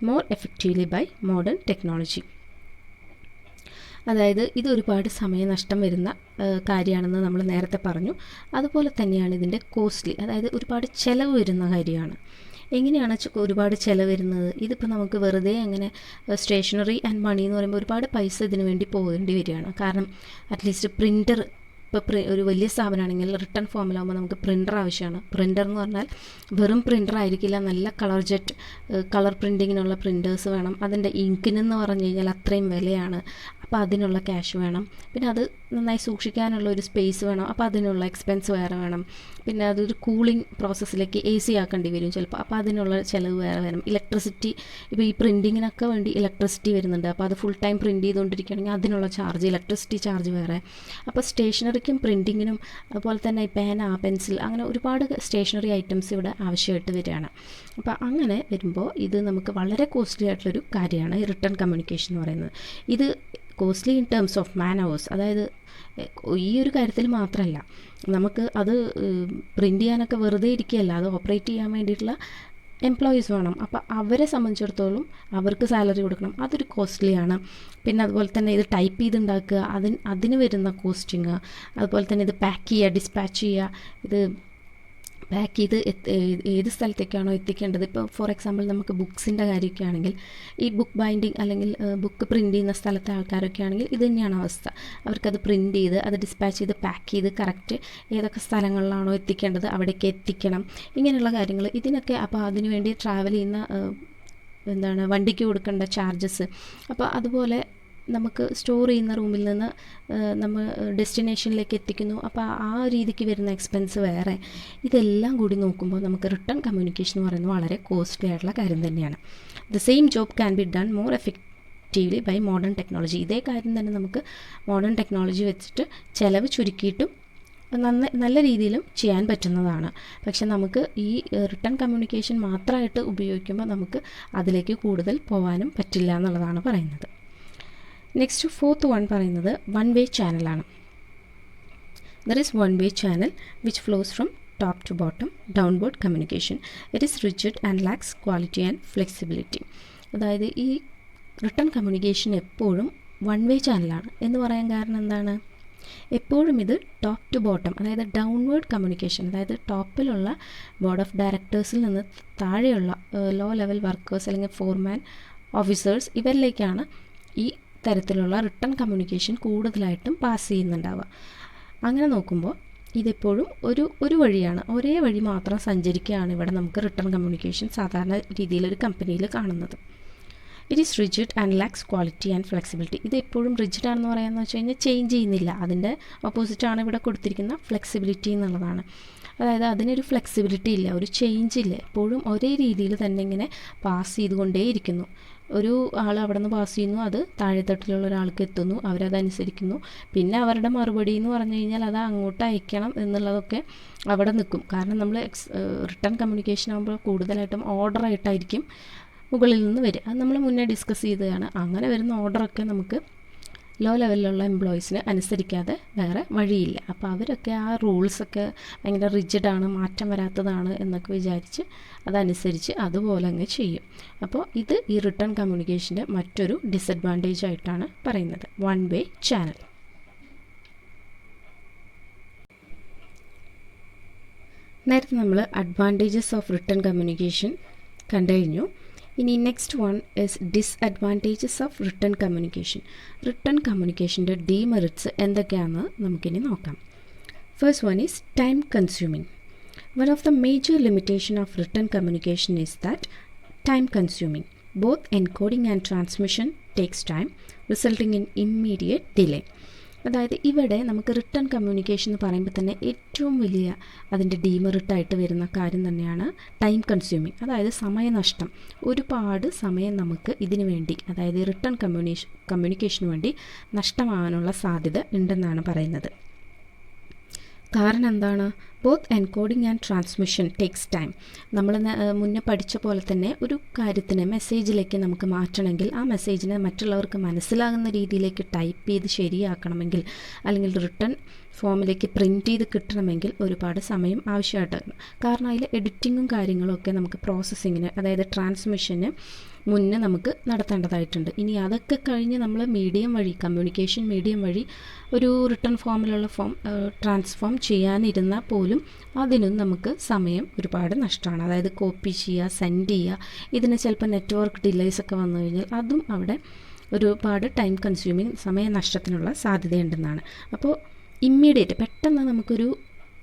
more effectively by modern technology. അതായത് ഇത് ഒരുപാട് സമയനഷ്ടം വരുന്ന കാര്യമാണെന്ന് നമ്മൾ നേരത്തെ പറഞ്ഞു. അതുപോലെ തന്നെയാണ് ഇതിൻ്റെ കോസ്റ്റ്ലി, അതായത് ഒരുപാട് ചിലവ് വരുന്ന കാര്യമാണ്. എങ്ങനെയാണ് ഒരുപാട് ചിലവ് വരുന്നത്? ഇതിപ്പോൾ നമുക്ക് വെറുതെ അങ്ങനെ സ്റ്റേഷനറി ആൻഡ് മണി എന്ന് പറയുമ്പോൾ ഒരുപാട് പൈസ ഇതിനു വേണ്ടി പോകേണ്ടി വരികയാണ്. കാരണം അറ്റ്ലീസ്റ്റ് പ്രിൻ്റർ, ഇപ്പോൾ ഒരു വലിയ സ്ഥാപനമാണെങ്കിൽ റിട്ടേൺ ഫോമിലാകുമ്പോൾ നമുക്ക് പ്രിൻ്റർ ആവശ്യമാണ്. പ്രിൻ്റർ എന്ന് പറഞ്ഞാൽ വെറും പ്രിൻ്റർ ആയിരിക്കില്ല, നല്ല കളർ പ്രിൻറ്റിങ്ങിനുള്ള പ്രിൻറ്റേഴ്സ് വേണം. അതിൻ്റെ ഇങ്കിനെന്ന് പറഞ്ഞു കഴിഞ്ഞാൽ അത്രയും വിലയാണ്. അപ്പോൾ അതിനുള്ള ക്യാഷ് വേണം. പിന്നെ അത് നന്നായി സൂക്ഷിക്കാനുള്ള ഒരു സ്പേസ് വേണം. അപ്പോൾ അതിനുള്ള എക്സ്പെൻസ് വേറെ വേണം. പിന്നെ അതൊരു കൂളിംഗ് പ്രോസസ്സിലേക്ക് AC ആക്കേണ്ടി വരും ചിലപ്പോൾ. അപ്പോൾ അതിനുള്ള ചിലവ് വേറെ വരും. ഇലക്ട്രിസിറ്റി, ഇപ്പോൾ ഈ പ്രിൻറ്റിങ്ങിനൊക്കെ വേണ്ടി ഇലക്ട്രിസിറ്റി വരുന്നുണ്ട്. അപ്പോൾ അത് ഫുൾ ടൈം പ്രിൻറ്റ് ചെയ്തുകൊണ്ടിരിക്കുകയാണെങ്കിൽ അതിനുള്ള ചാർജ്, ഇലക്ട്രിസിറ്റി ചാർജ് വേറെ. അപ്പോൾ സ്റ്റേഷനറിക്കും പ്രിൻറ്റിങ്ങിനും അതുപോലെ തന്നെ പേന, പെൻസിൽ, അങ്ങനെ ഒരുപാട് സ്റ്റേഷനറി ഐറ്റംസ് ഇവിടെ ആവശ്യമായിട്ട് വരികയാണ്. അപ്പോൾ അങ്ങനെ വരുമ്പോൾ ഇത് നമുക്ക് വളരെ കോസ്റ്റ്ലി ആയിട്ടുള്ളൊരു കാര്യമാണ് ഈ റിട്ടേൺ കമ്മ്യൂണിക്കേഷൻ എന്ന് പറയുന്നത്. ഇത് costly in terms of man hours, അതായത് ഈ ഒരു കാര്യത്തിൽ മാത്രമല്ല, നമുക്ക് അത് പ്രിൻ്റ് ചെയ്യാനൊക്കെ വെറുതെ ഇരിക്കുകയല്ല, അത് ഓപ്പറേറ്റ് ചെയ്യാൻ വേണ്ടിയിട്ടുള്ള എംപ്ലോയീസ് വേണം. അപ്പോൾ അവരെ സംബന്ധിച്ചിടത്തോളം അവർക്ക് സാലറി കൊടുക്കണം, അതൊരു കോസ്റ്റ്ലിയാണ്. പിന്നെ അതുപോലെ തന്നെ ഇത് ടൈപ്പ് ചെയ്തുണ്ടാക്കുക, അതിന് വരുന്ന കോസ്റ്റിങ്, അതുപോലെ തന്നെ ഇത് പാക്ക് ചെയ്യുക, ഡിസ്പാച്ച് ചെയ്യുക, ഇത് പാക്ക് ചെയ്ത് ഏത് സ്ഥലത്തേക്കാണോ എത്തിക്കേണ്ടത്. ഇപ്പോൾ ഫോർ എക്സാമ്പിൾ നമുക്ക് ബുക്സിൻ്റെ കാര്യമൊക്കെ ആണെങ്കിൽ ഈ ബുക്ക് ബൈൻഡിങ് അല്ലെങ്കിൽ ബുക്ക് പ്രിൻറ്റ് ചെയ്യുന്ന സ്ഥലത്തെ ആൾക്കാരൊക്കെ ആണെങ്കിൽ ഇത് തന്നെയാണ് അവസ്ഥ. അവർക്കത് പ്രിൻറ്റ് ചെയ്ത് അത് ഡിസ്പാച്ച് ചെയ്ത് പാക്ക് ചെയ്ത് കറക്റ്റ് ഏതൊക്കെ സ്ഥലങ്ങളിലാണോ എത്തിക്കേണ്ടത് അവിടേക്ക് എത്തിക്കണം. ഇങ്ങനെയുള്ള കാര്യങ്ങൾ ഇതിനൊക്കെ അപ്പോൾ അതിനുവേണ്ടി ട്രാവൽ ചെയ്യുന്ന വണ്ടിക്ക് കൊടുക്കേണ്ട ചാർജസ്, അപ്പോൾ അതുപോലെ നമുക്ക് സ്റ്റോർ ചെയ്യുന്ന റൂമിൽ നിന്ന് നമ്മൾ ഡെസ്റ്റിനേഷനിലേക്ക് എത്തിക്കുന്നു, അപ്പോൾ ആ രീതിക്ക് വരുന്ന എക്സ്പെൻസ് വേറെ. ഇതെല്ലാം കൂടി നോക്കുമ്പോൾ നമുക്ക് റിട്ടേൺ കമ്മ്യൂണിക്കേഷൻ എന്ന് പറയുന്നത് വളരെ കോസ്റ്റ്ലി ആയിട്ടുള്ള കാര്യം തന്നെയാണ്. The same job can be done more effectively by modern technology. ഇതേ കാര്യം തന്നെ നമുക്ക് മോഡേൺ ടെക്നോളജി വെച്ചിട്ട് ചിലവ് ചുരുക്കിയിട്ടും നല്ല രീതിയിലും ചെയ്യാൻ പറ്റുന്നതാണ്. പക്ഷെ നമുക്ക് ഈ റിട്ടേൺ കമ്മ്യൂണിക്കേഷൻ മാത്രമായിട്ട് ഉപയോഗിക്കുമ്പോൾ നമുക്ക് അതിലേക്ക് കൂടുതൽ പോകാനും പറ്റില്ല എന്നുള്ളതാണ് പറയുന്നത്. നെക്സ്റ്റ് ഫോർത്ത് വൺ പറയുന്നത് വൺ വേ ചാനലാണ്. There is one way channel which flows from top to bottom downward communication. It is rigid and lacks quality and flexibility. അതായത് ഈ റിട്ടേൺ കമ്മ്യൂണിക്കേഷൻ എപ്പോഴും വൺ വേ ചാനലാണ് എന്ന് പറയാൻ കാരണം എന്താണ്? എപ്പോഴും ഇത് ടോപ്പ് ടു ബോട്ടം, അതായത് ഡൗൺവേർഡ് കമ്മ്യൂണിക്കേഷൻ, അതായത് ടോപ്പിലുള്ള ബോർഡ് ഓഫ് ഡയറക്ടേഴ്സിൽ നിന്ന് താഴെയുള്ള ലോ ലെവൽ വർക്കേഴ്സ് അല്ലെങ്കിൽ ഫോർമാൻ, ഓഫീസേഴ്സ്, ഇവരിലേക്കാണ് ഈ തരത്തിലുള്ള റിട്ടേൺ കമ്മ്യൂണിക്കേഷൻ കൂടുതലായിട്ടും പാസ് ചെയ്യുന്നുണ്ടാവുക. അങ്ങനെ നോക്കുമ്പോൾ ഇതെപ്പോഴും ഒരു വഴിയാണ്, ഒരേ വഴി മാത്രം സഞ്ചരിക്കുകയാണ് ഇവിടെ നമുക്ക് റിട്ടേൺ കമ്മ്യൂണിക്കേഷൻ സാധാരണ രീതിയിലൊരു കമ്പനിയിൽ കാണുന്നത്. It is rigid and lacks quality and flexibility. ഇത് എപ്പോഴും റിജിഡ് ആണെന്ന് പറയാമെന്ന് വെച്ച് കഴിഞ്ഞാൽ ചേഞ്ച് ചെയ്യുന്നില്ല. അതിൻ്റെ ഓപ്പോസിറ്റാണ് ഇവിടെ കൊടുത്തിരിക്കുന്ന ഫ്ലെക്സിബിലിറ്റി എന്നുള്ളതാണ്. അതായത് അതിനൊരു ഫ്ലെക്സിബിലിറ്റി ഇല്ല, ഒരു ചേഞ്ച് ഇല്ല, എപ്പോഴും ഒരേ രീതിയിൽ തന്നെ ഇങ്ങനെ പാസ് ചെയ്തുകൊണ്ടേയിരിക്കുന്നു. ഒരു ആൾ അവിടെ നിന്ന് പാസ് ചെയ്യുന്നു, അത് താഴെത്തട്ടിലുള്ള ഒരാൾക്ക് എത്തുന്നു, അവരതനുസരിക്കുന്നു. പിന്നെ അവരുടെ മറുപടി എന്ന് പറഞ്ഞു കഴിഞ്ഞാൽ അത് അങ്ങോട്ട് അയക്കണം എന്നുള്ളതൊക്കെ അവിടെ നിൽക്കും. കാരണം നമ്മൾ റിട്ടേൺ കമ്മ്യൂണിക്കേഷൻ ആകുമ്പോൾ കൂടുതലായിട്ടും ഓർഡറായിട്ടായിരിക്കും മുകളിൽ നിന്ന് വരിക. അത് നമ്മൾ മുന്നേ ഡിസ്കസ് ചെയ്തതാണ്. അങ്ങനെ വരുന്ന ഓർഡറൊക്കെ നമുക്ക് ലോ ലെവലിലുള്ള എംപ്ലോയീസിന് അനുസരിക്കാതെ വേറെ വഴിയില്ല. അപ്പോൾ അവരൊക്കെ ആ റൂൾസൊക്കെ ഭയങ്കര റിജിഡാണ്, മാറ്റം വരാത്തതാണ് എന്നൊക്കെ വിചാരിച്ച് അതനുസരിച്ച് അതുപോലെ അങ്ങ് ചെയ്യും. അപ്പോൾ ഇത് ഈ റിട്ടേൺ കമ്മ്യൂണിക്കേഷൻ്റെ മറ്റൊരു ഡിസഡ്വാൻറ്റേജ് ആയിട്ടാണ് പറയുന്നത്, വൺ വേ ചാനൽ. നേരത്തെ നമ്മൾ അഡ്വാൻറ്റേജസ് ഓഫ് റിട്ടേൺ കമ്മ്യൂണിക്കേഷൻ കണ്ടു കഴിഞ്ഞു. ഇനി next one is disadvantages of written communication. Written കമ്മ്യൂണിക്കേഷൻ്റെ ഡീമെറിറ്റ്സ് എന്തൊക്കെയാണെന്ന് നമുക്കിനി നോക്കാം. First one is time consuming. One of the major limitation of written communication is that time consuming. Both encoding and transmission takes time, resulting in immediate delay. അതായത് ഇവിടെ നമുക്ക് written communication എന്ന് പറയുമ്പോൾ തന്നെ ഏറ്റവും വലിയ അതിൻ്റെ ഡീമെറിറ്റായിട്ട് വരുന്ന കാര്യം തന്നെയാണ് ടൈം കൺസ്യൂമിങ്, അതായത് സമയനഷ്ടം. ഒരുപാട് സമയം നമുക്ക് ഇതിനു വേണ്ടി, അതായത് റിട്ടേൺ കമ്മ്യൂണിക്കേഷന് വേണ്ടി നഷ്ടമാകാനുള്ള സാധ്യത ഉണ്ടെന്നാണ് പറയുന്നത്. കാരണം എന്താണ്? Both encoding and transmission takes time. നമ്മൾ മുന്നേ പഠിച്ച പോലെ തന്നെ ഒരു കാര്യത്തിനെ മെസ്സേജിലേക്ക് നമുക്ക് മാറ്റണമെങ്കിൽ ആ മെസ്സേജിനെ മറ്റുള്ളവർക്ക് മനസ്സിലാകുന്ന രീതിയിലേക്ക് ടൈപ്പ് ചെയ്ത് ശരിയാക്കണമെങ്കിൽ അല്ലെങ്കിൽ റിട്ടേൺ ഫോമിലേക്ക് പ്രിൻറ്റ് ചെയ്ത് കിട്ടണമെങ്കിൽ ഒരുപാട് സമയം ആവശ്യമായിട്ടാണ്. കാരണം അതിൽ എഡിറ്റിങ്ങും കാര്യങ്ങളൊക്കെ നമുക്ക് പ്രോസസ്സിങ്ങിന്, അതായത് ട്രാൻസ്മിഷന് മുന്നേ നമുക്ക് നടത്തേണ്ടതായിട്ടുണ്ട്. ഇനി അതൊക്കെ കഴിഞ്ഞ് നമ്മൾ മീഡിയം വഴി, കമ്മ്യൂണിക്കേഷൻ മീഡിയം വഴി ഒരു റിട്ടേൺ ഫോമിലുള്ള ട്രാൻസ്ഫോം ചെയ്യാനിരുന്നാൽ പോലും അതിനും നമുക്ക് സമയം ഒരുപാട് നഷ്ടമാണ്. അതായത് കോപ്പി ചെയ്യുക, സെൻഡ് ചെയ്യുക, ഇതിന് ചിലപ്പോൾ നെറ്റ്വർക്ക് ഡിലേസ് ഒക്കെ വന്നു കഴിഞ്ഞാൽ അതും അവിടെ ഒരുപാട് ടൈം കൺസ്യൂമിങ്, സമയനഷ്ടത്തിനുള്ള സാധ്യതയുണ്ടെന്നാണ്. അപ്പോൾ ഇമ്മീഡിയറ്റ് പെട്ടെന്ന് നമുക്കൊരു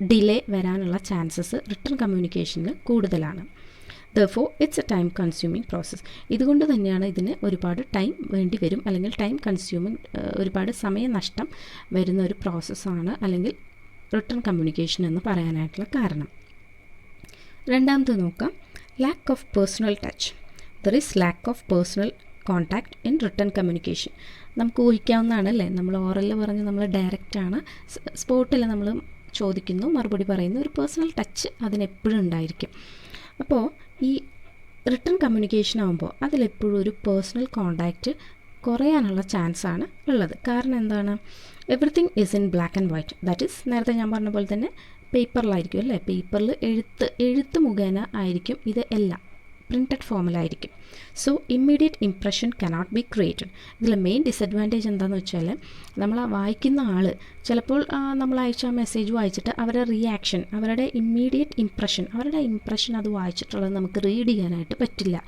ഡിലേ വരാനുള്ള ചാൻസസ് റിട്ടേൺ കമ്മ്യൂണിക്കേഷനിൽ കൂടുതലാണ്. Therefore, it's a time consuming process. ഇതുകൊണ്ട് തന്നെയാണ് ഇതിന് ഒരുപാട് ടൈം വേണ്ടി വരും, അല്ലെങ്കിൽ ടൈം കൺസ്യൂമിങ്, ഒരുപാട് സമയനഷ്ടം വരുന്ന ഒരു പ്രോസസ്സാണ് അല്ലെങ്കിൽ റിട്ടേൺ കമ്മ്യൂണിക്കേഷൻ എന്ന് പറയാനായിട്ടുള്ള കാരണം. രണ്ടാമത് നോക്കാം, lack of personal touch. There is lack of personal contact in written communication. നമുക്ക് ഊഹിക്കാവുന്നതാണല്ലേ, നമ്മൾ ഓറലിൽ പറഞ്ഞ് നമ്മൾ ഡയറക്റ്റാണ്, സ്പോട്ടിൽ നമ്മൾ ചോദിക്കുന്നു, മറുപടി പറയുന്നു, ഒരു പേഴ്സണൽ ടച്ച് അതിനെപ്പോഴും ഉണ്ടായിരിക്കും. അപ്പോൾ ഈ റിട്ടേൺ കമ്മ്യൂണിക്കേഷൻ ആകുമ്പോൾ അതിലെപ്പോഴും ഒരു പേഴ്സണൽ കോണ്ടാക്റ്റ് കുറയാനുള്ള ചാൻസാണ് ഉള്ളത്. കാരണം എന്താണ്, everything is in black and white. That is നേരത്തെ ഞാൻ പറഞ്ഞ പോലെ തന്നെ പേപ്പറിലായിരിക്കും അല്ലേ, പേപ്പറിൽ എഴുത്ത് മുഖേന ആയിരിക്കും ഇത് എല്ലാം, പ്രിൻറ്റഡ് ഫോമിലായിരിക്കും. So immediate impression cannot be created. ഇതിലെ മെയിൻ ഡിസഡ്വാൻറ്റേജ് എന്താണെന്ന് വെച്ചാൽ, നമ്മൾ ആ വായിക്കുന്ന ആൾ ചിലപ്പോൾ നമ്മൾ അയച്ച ആ മെസ്സേജ് വായിച്ചിട്ട് അവരുടെ റിയാക്ഷൻ, അവരുടെ ഇമ്മീഡിയറ്റ് ഇംപ്രഷൻ അത് വായിച്ചിട്ടുള്ളത് നമുക്ക് റീഡ് ചെയ്യാനായിട്ട് പറ്റില്ല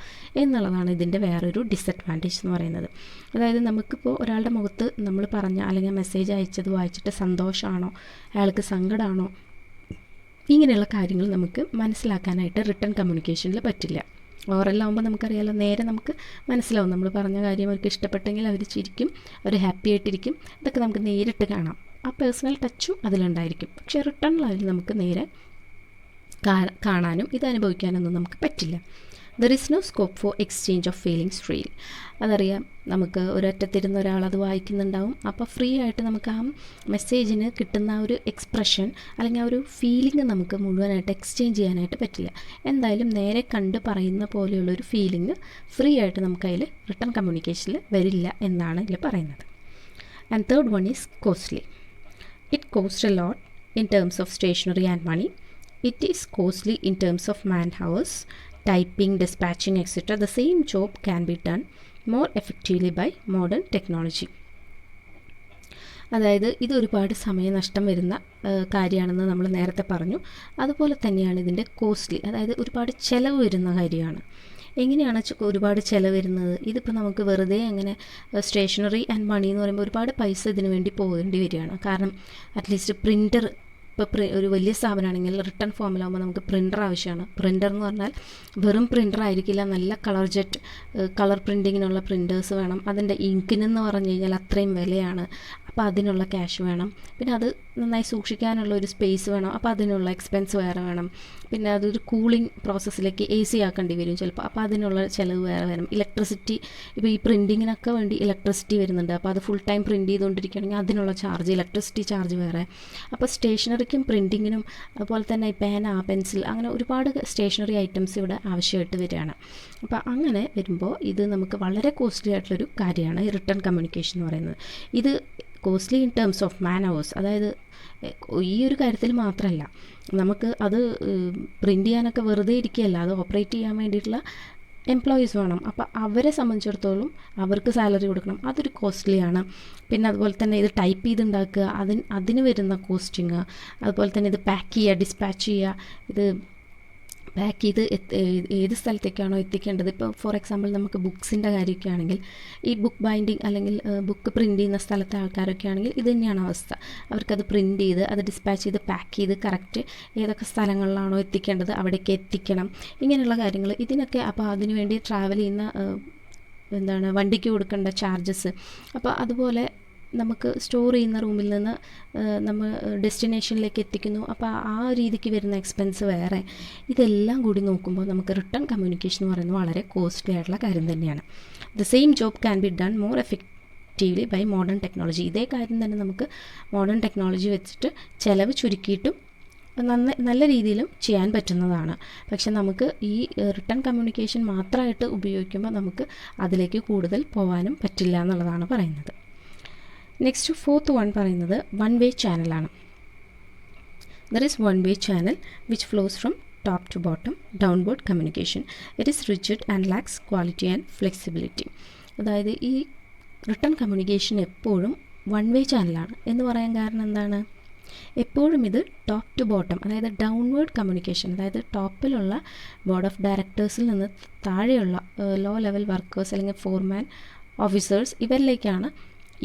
എന്നുള്ളതാണ് ഇതിൻ്റെ വേറൊരു ഡിസഡ്വാൻറ്റേജ് എന്ന് പറയുന്നത്. അതായത് നമുക്കിപ്പോൾ ഒരാളുടെ മുഖത്ത് നമ്മൾ പറഞ്ഞ അല്ലെങ്കിൽ മെസ്സേജ് അയച്ചത് വായിച്ചിട്ട് സന്തോഷമാണോ, അയാൾക്ക് സങ്കടമാണോ, ഇങ്ങനെയുള്ള കാര്യങ്ങൾ നമുക്ക് മനസ്സിലാക്കാനായിട്ട് റിട്ടേൺ കമ്മ്യൂണിക്കേഷനിൽ പറ്റില്ല. ഓറലാവുമ്പോൾ നമുക്കറിയാലോ, നേരെ നമുക്ക് മനസ്സിലാവും, നമ്മൾ പറഞ്ഞ കാര്യം അവർക്ക് ഇഷ്ടപ്പെട്ടെങ്കിൽ അവർ ചിരിക്കും, അവർ ഹാപ്പി ആയിട്ടിരിക്കും, ഇതൊക്കെ നമുക്ക് നേരിട്ട് കാണാം, ആ പേഴ്സണൽ ടച്ചും അതിലുണ്ടായിരിക്കും. പക്ഷേ റിട്ടേണിലായാലും നമുക്ക് നേരെ കാണാനും ഇത് അനുഭവിക്കാനൊന്നും നമുക്ക് പറ്റില്ല. There is no scope for exchange of feelings free. അതറിയാം, നമുക്ക് ഒരൊറ്റത്തിരുന്ന ഒരാൾ അത് വായിക്കുന്നുണ്ടാവും, അപ്പോൾ ഫ്രീ ആയിട്ട് നമുക്ക് ആ മെസ്സേജിന് കിട്ടുന്ന ആ ഒരു എക്സ്പ്രഷൻ അല്ലെങ്കിൽ ആ ഒരു ഫീലിംഗ് നമുക്ക് മുഴുവനായിട്ട് എക്സ്ചേഞ്ച് ചെയ്യാനായിട്ട് പറ്റില്ല. എന്തായാലും നേരെ കണ്ട് പറയുന്ന പോലെയുള്ളൊരു ഫീലിംഗ് ഫ്രീ ആയിട്ട് നമുക്കതിൽ റിട്ടേൺ കമ്മ്യൂണിക്കേഷനിൽ വരില്ല എന്നാണ് ഇതിൽ പറയുന്നത്. And third one is costly. It cost a lot in terms of stationery and money. It is costly in terms of man hours, typing, dispatching, etc. The same job can be done more effectively by modern technology. അതായത് ഇത് ഒരുപാട് സമയനഷ്ടം വരുന്ന കാര്യമാണെന്ന് നമ്മൾ നേരത്തെ പറഞ്ഞു. അതുപോലെ തന്നെയാണ് ഇതിൻ്റെ കോസ്റ്റ്ലി, അതായത് ഒരുപാട് ചിലവ് വരുന്ന കാര്യമാണ്. എങ്ങനെയാണ് ഒരുപാട് ചിലവ് വരുന്നത്? ഇതിപ്പോൾ നമുക്ക് വെറുതെ അങ്ങനെ സ്റ്റേഷനറി ആൻഡ് മണി എന്ന് പറയുമ്പോൾ ഒരുപാട് പൈസ ഇതിനു വേണ്ടി പോകേണ്ടി വരികയാണ്. കാരണം അറ്റ്ലീസ്റ്റ് പ്രിൻ്റർ, ഇപ്പോൾ ഒരു വലിയ സ്ഥാപനമാണെങ്കിൽ റിട്ടേൺ ഫോമിലാകുമ്പോൾ നമുക്ക് പ്രിൻ്റർ ആവശ്യമാണ്. പ്രിൻ്റർ എന്ന് പറഞ്ഞാൽ വെറും പ്രിൻ്റർ ആയിരിക്കില്ല, നല്ല കളർ പ്രിൻറ്റിങ്ങിനുള്ള പ്രിൻറ്റേഴ്സ് വേണം. അതിൻ്റെ ഇങ്കിനെന്ന് പറഞ്ഞു കഴിഞ്ഞാൽ അത്രയും വിലയാണ്, അപ്പോൾ അതിനുള്ള ക്യാഷ് വേണം. പിന്നെ അത് നന്നായി സൂക്ഷിക്കാനുള്ള ഒരു സ്പേസ് വേണം, അപ്പോൾ അതിനുള്ള എക്സ്പെൻസ് വേറെ വേണം. പിന്നെ അതൊരു കൂളിംഗ് പ്രോസസ്സിലേക്ക് AC ആക്കേണ്ടി വരും ചിലപ്പോൾ, അപ്പോൾ അതിനുള്ള ചിലവ് വേറെ വരും. ഇലക്ട്രിസിറ്റി, ഇപ്പോൾ ഈ പ്രിൻറ്റിങ്ങിനൊക്കെ വേണ്ടി ഇലക്ട്രിസിറ്റി വരുന്നുണ്ട്, അപ്പോൾ അത് ഫുൾ ടൈം പ്രിൻറ്റ് ചെയ്തുകൊണ്ടിരിക്കുകയാണെങ്കിൽ അതിനുള്ള ചാർജ്, ഇലക്ട്രിസിറ്റി ചാർജ് വേറെ. അപ്പോൾ സ്റ്റേഷനറിക്കും പ്രിൻറ്റിങ്ങിനും അതുപോലെ തന്നെ പേന, പെൻസിൽ, അങ്ങനെ ഒരുപാട് സ്റ്റേഷനറി ഐറ്റംസ് ഇവിടെ ആവശ്യമായിട്ട് വരികയാണ്. അപ്പോൾ അങ്ങനെ വരുമ്പോൾ ഇത് നമുക്ക് വളരെ കോസ്റ്റ്ലി ആയിട്ടുള്ളൊരു കാര്യമാണ് ഈ റിട്ടേൺ കമ്മ്യൂണിക്കേഷൻ എന്ന് പറയുന്നത്. ഇത് costly in terms of man hours, അതായത് ഈ ഒരു കാര്യത്തിൽ മാത്രമല്ല, നമുക്ക് അത് പ്രിൻ്റ് ചെയ്യാനൊക്കെ വെറുതെ ഇരിക്കുകയല്ല, അത് ഓപ്പറേറ്റ് ചെയ്യാൻ വേണ്ടിയിട്ടുള്ള എംപ്ലോയീസ് വേണം. അപ്പോൾ അവരെ സംബന്ധിച്ചിടത്തോളം അവർക്ക് സാലറി കൊടുക്കണം, അതൊരു കോസ്റ്റ്ലിയാണ്. പിന്നെ അതുപോലെ തന്നെ ഇത് ടൈപ്പ് ചെയ്തുണ്ടാക്കുക, അതിന് വരുന്ന കോസ്റ്റിങ്, അതുപോലെ തന്നെ ഇത് പാക്ക് ചെയ്യുക, ഡിസ്പാച്ച് ചെയ്യുക, ഇത് പാക്ക് ചെയ്ത് ഏത് സ്ഥലത്തേക്കാണോ എത്തിക്കേണ്ടത്. ഇപ്പോൾ ഫോർ എക്സാമ്പിൾ നമുക്ക് ബുക്സിൻ്റെ കാര്യമൊക്കെ ആണെങ്കിൽ ഈ ബുക്ക് ബൈൻഡിങ് അല്ലെങ്കിൽ ബുക്ക് പ്രിൻ്റ് ചെയ്യുന്ന സ്ഥലത്തെ ആൾക്കാരൊക്കെ ആണെങ്കിൽ ഇത് തന്നെയാണ് അവസ്ഥ. അവർക്കത് പ്രിൻ്റ് ചെയ്ത് അത് ഡിസ്പാച്ച് ചെയ്ത് പാക്ക് ചെയ്ത് കറക്റ്റ് ഏതൊക്കെ സ്ഥലങ്ങളിലാണോ എത്തിക്കേണ്ടത് അവിടേക്ക് എത്തിക്കണം, ഇങ്ങനെയുള്ള കാര്യങ്ങൾ. ഇതിനൊക്കെ അപ്പോൾ അതിനു വേണ്ടി ട്രാവൽ ചെയ്യുന്ന വണ്ടിക്ക് കൊടുക്കേണ്ട ചാർജസ്, അപ്പോൾ അതുപോലെ നമുക്ക് സ്റ്റോർ ചെയ്യുന്ന റൂമിൽ നിന്ന് നമ്മൾ ഡെസ്റ്റിനേഷനിലേക്ക് എത്തിക്കുന്നു, അപ്പോൾ ആ രീതിക്ക് വരുന്ന എക്സ്പെൻസ് വേറെ. ഇതെല്ലാം കൂടി നോക്കുമ്പോൾ നമുക്ക് റിട്ടേൺ കമ്മ്യൂണിക്കേഷൻ എന്ന് പറയുന്നത് വളരെ കോസ്റ്റ്ലി ആയിട്ടുള്ള കാര്യം തന്നെയാണ്. The same job can be done more effectively by modern technology. ഇതേ കാര്യം തന്നെ നമുക്ക് മോഡേൺ ടെക്നോളജി വെച്ചിട്ട് ചിലവ് ചുരുക്കിയിട്ടും നല്ല രീതിയിലും ചെയ്യാൻ പറ്റുന്നതാണ്. പക്ഷെ നമുക്ക് ഈ റിട്ടൺ കമ്മ്യൂണിക്കേഷൻ മാത്രമായിട്ട് ഉപയോഗിക്കുമ്പോൾ നമുക്ക് അതിലേക്ക് കൂടുതൽ പോകാനും പറ്റില്ല എന്നുള്ളതാണ് പറയുന്നത്. നെക്സ്റ്റ് 4th വൺ പറയുന്നത് വൺ വേ ചാനലാണ്. There is one way channel which flows from top to bottom downward communication. It is rigid and lacks quality and flexibility. അതായത് ഈ റിട്ടൺ കമ്മ്യൂണിക്കേഷൻ എപ്പോഴും വൺ വേ ചാനലാണ് എന്ന് പറയാൻ കാരണം എന്താണ്? എപ്പോഴും ഇത് ടോപ്പ് ടു ബോട്ടം, അതായത് ഡൗൺവേർഡ് കമ്മ്യൂണിക്കേഷൻ, അതായത് ടോപ്പിലുള്ള ബോർഡ് ഓഫ് ഡയറക്ടേഴ്സിൽ നിന്ന് താഴെയുള്ള ലോ ലെവൽ വർക്കേഴ്സ് അല്ലെങ്കിൽ ഫോർമാൻ ഓഫീസേഴ്സ് ഇവരിലേക്കാണ്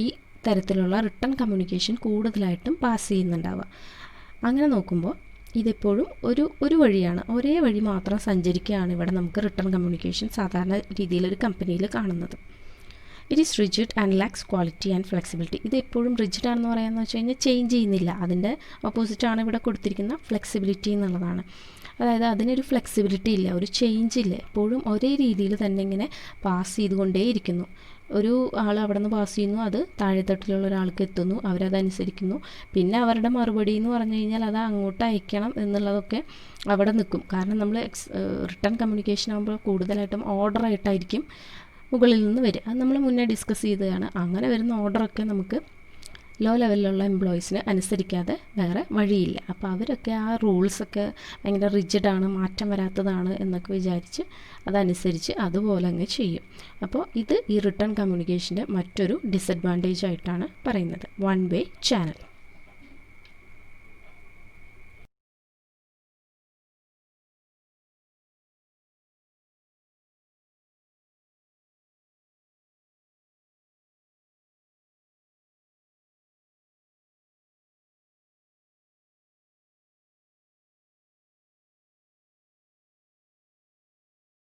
ഈ തരത്തിലുള്ള റിട്ടൺ കമ്മ്യൂണിക്കേഷൻ കൂടുതലായിട്ടും പാസ് ചെയ്യുന്നുണ്ടാവുക. അങ്ങനെ നോക്കുമ്പോൾ ഇതെപ്പോഴും ഒരു വഴിയാണ്, ഒരേ വഴി മാത്രം സഞ്ചരിക്കുകയാണ് ഇവിടെ നമുക്ക് റിട്ടൺ കമ്മ്യൂണിക്കേഷൻ സാധാരണ രീതിയിൽ ഒരു കമ്പനിയിൽ കാണുന്നത്. It is rigid and lacks quality and flexibility. ഇത് എപ്പോഴും റിജിഡ് ആണെന്ന് പറയാമെന്ന് വെച്ച് കഴിഞ്ഞാൽ ചേഞ്ച് ചെയ്യുന്നില്ല. അതിൻ്റെ ഓപ്പോസിറ്റാണ് ഇവിടെ കൊടുത്തിരിക്കുന്ന ഫ്ലെക്സിബിലിറ്റി എന്നുള്ളതാണ്. അതായത് അതിനൊരു ഫ്ലെക്സിബിലിറ്റി ഇല്ല, ഒരു ചേഞ്ച് ഇല്ല, എപ്പോഴും ഒരേ രീതിയിൽ തന്നെ ഇങ്ങനെ പാസ് ചെയ്തുകൊണ്ടേയിരിക്കുന്നു. ഒരു ആൾ അവിടെ നിന്ന് പാസ് ചെയ്യുന്നു, അത് താഴെത്തട്ടിലുള്ള ഒരാൾക്ക് എത്തുന്നു, അവരതനുസരിക്കുന്നു. പിന്നെ അവരുടെ മറുപടി എന്ന് പറഞ്ഞു കഴിഞ്ഞാൽ അത് അങ്ങോട്ട് അയക്കണം എന്നുള്ളതൊക്കെ അവിടെ നിൽക്കും. കാരണം നമ്മൾ റിട്ടൺ കമ്മ്യൂണിക്കേഷൻ ആകുമ്പോൾ കൂടുതലായിട്ടും ഓർഡറായിട്ടായിരിക്കും മുകളിൽ നിന്ന് വരിക. അത് നമ്മൾ മുന്നേ ഡിസ്കസ് ചെയ്തതാണ്. അങ്ങനെ വരുന്ന ഓർഡറൊക്കെ നമുക്ക് ലോ ലെവലിലുള്ള എംപ്ലോയീസിന് അനുസരിക്കാതെ വേറെ വഴിയില്ല. അപ്പോൾ അവരൊക്കെ ആ റൂൾസൊക്കെ ഭയങ്കര റിജിഡാണ്, മാറ്റം വരാത്തതാണ് എന്നൊക്കെ വിചാരിച്ച് അതനുസരിച്ച് അതുപോലെ അങ്ങ് ചെയ്യും. അപ്പോൾ ഇത് ഈ റിട്ടൺ കമ്മ്യൂണിക്കേഷൻ്റെ മറ്റൊരു ഡിസഡ്വാൻറ്റേജ് ആയിട്ടാണ് പറയുന്നത്, വൺ വേ ചാനൽ.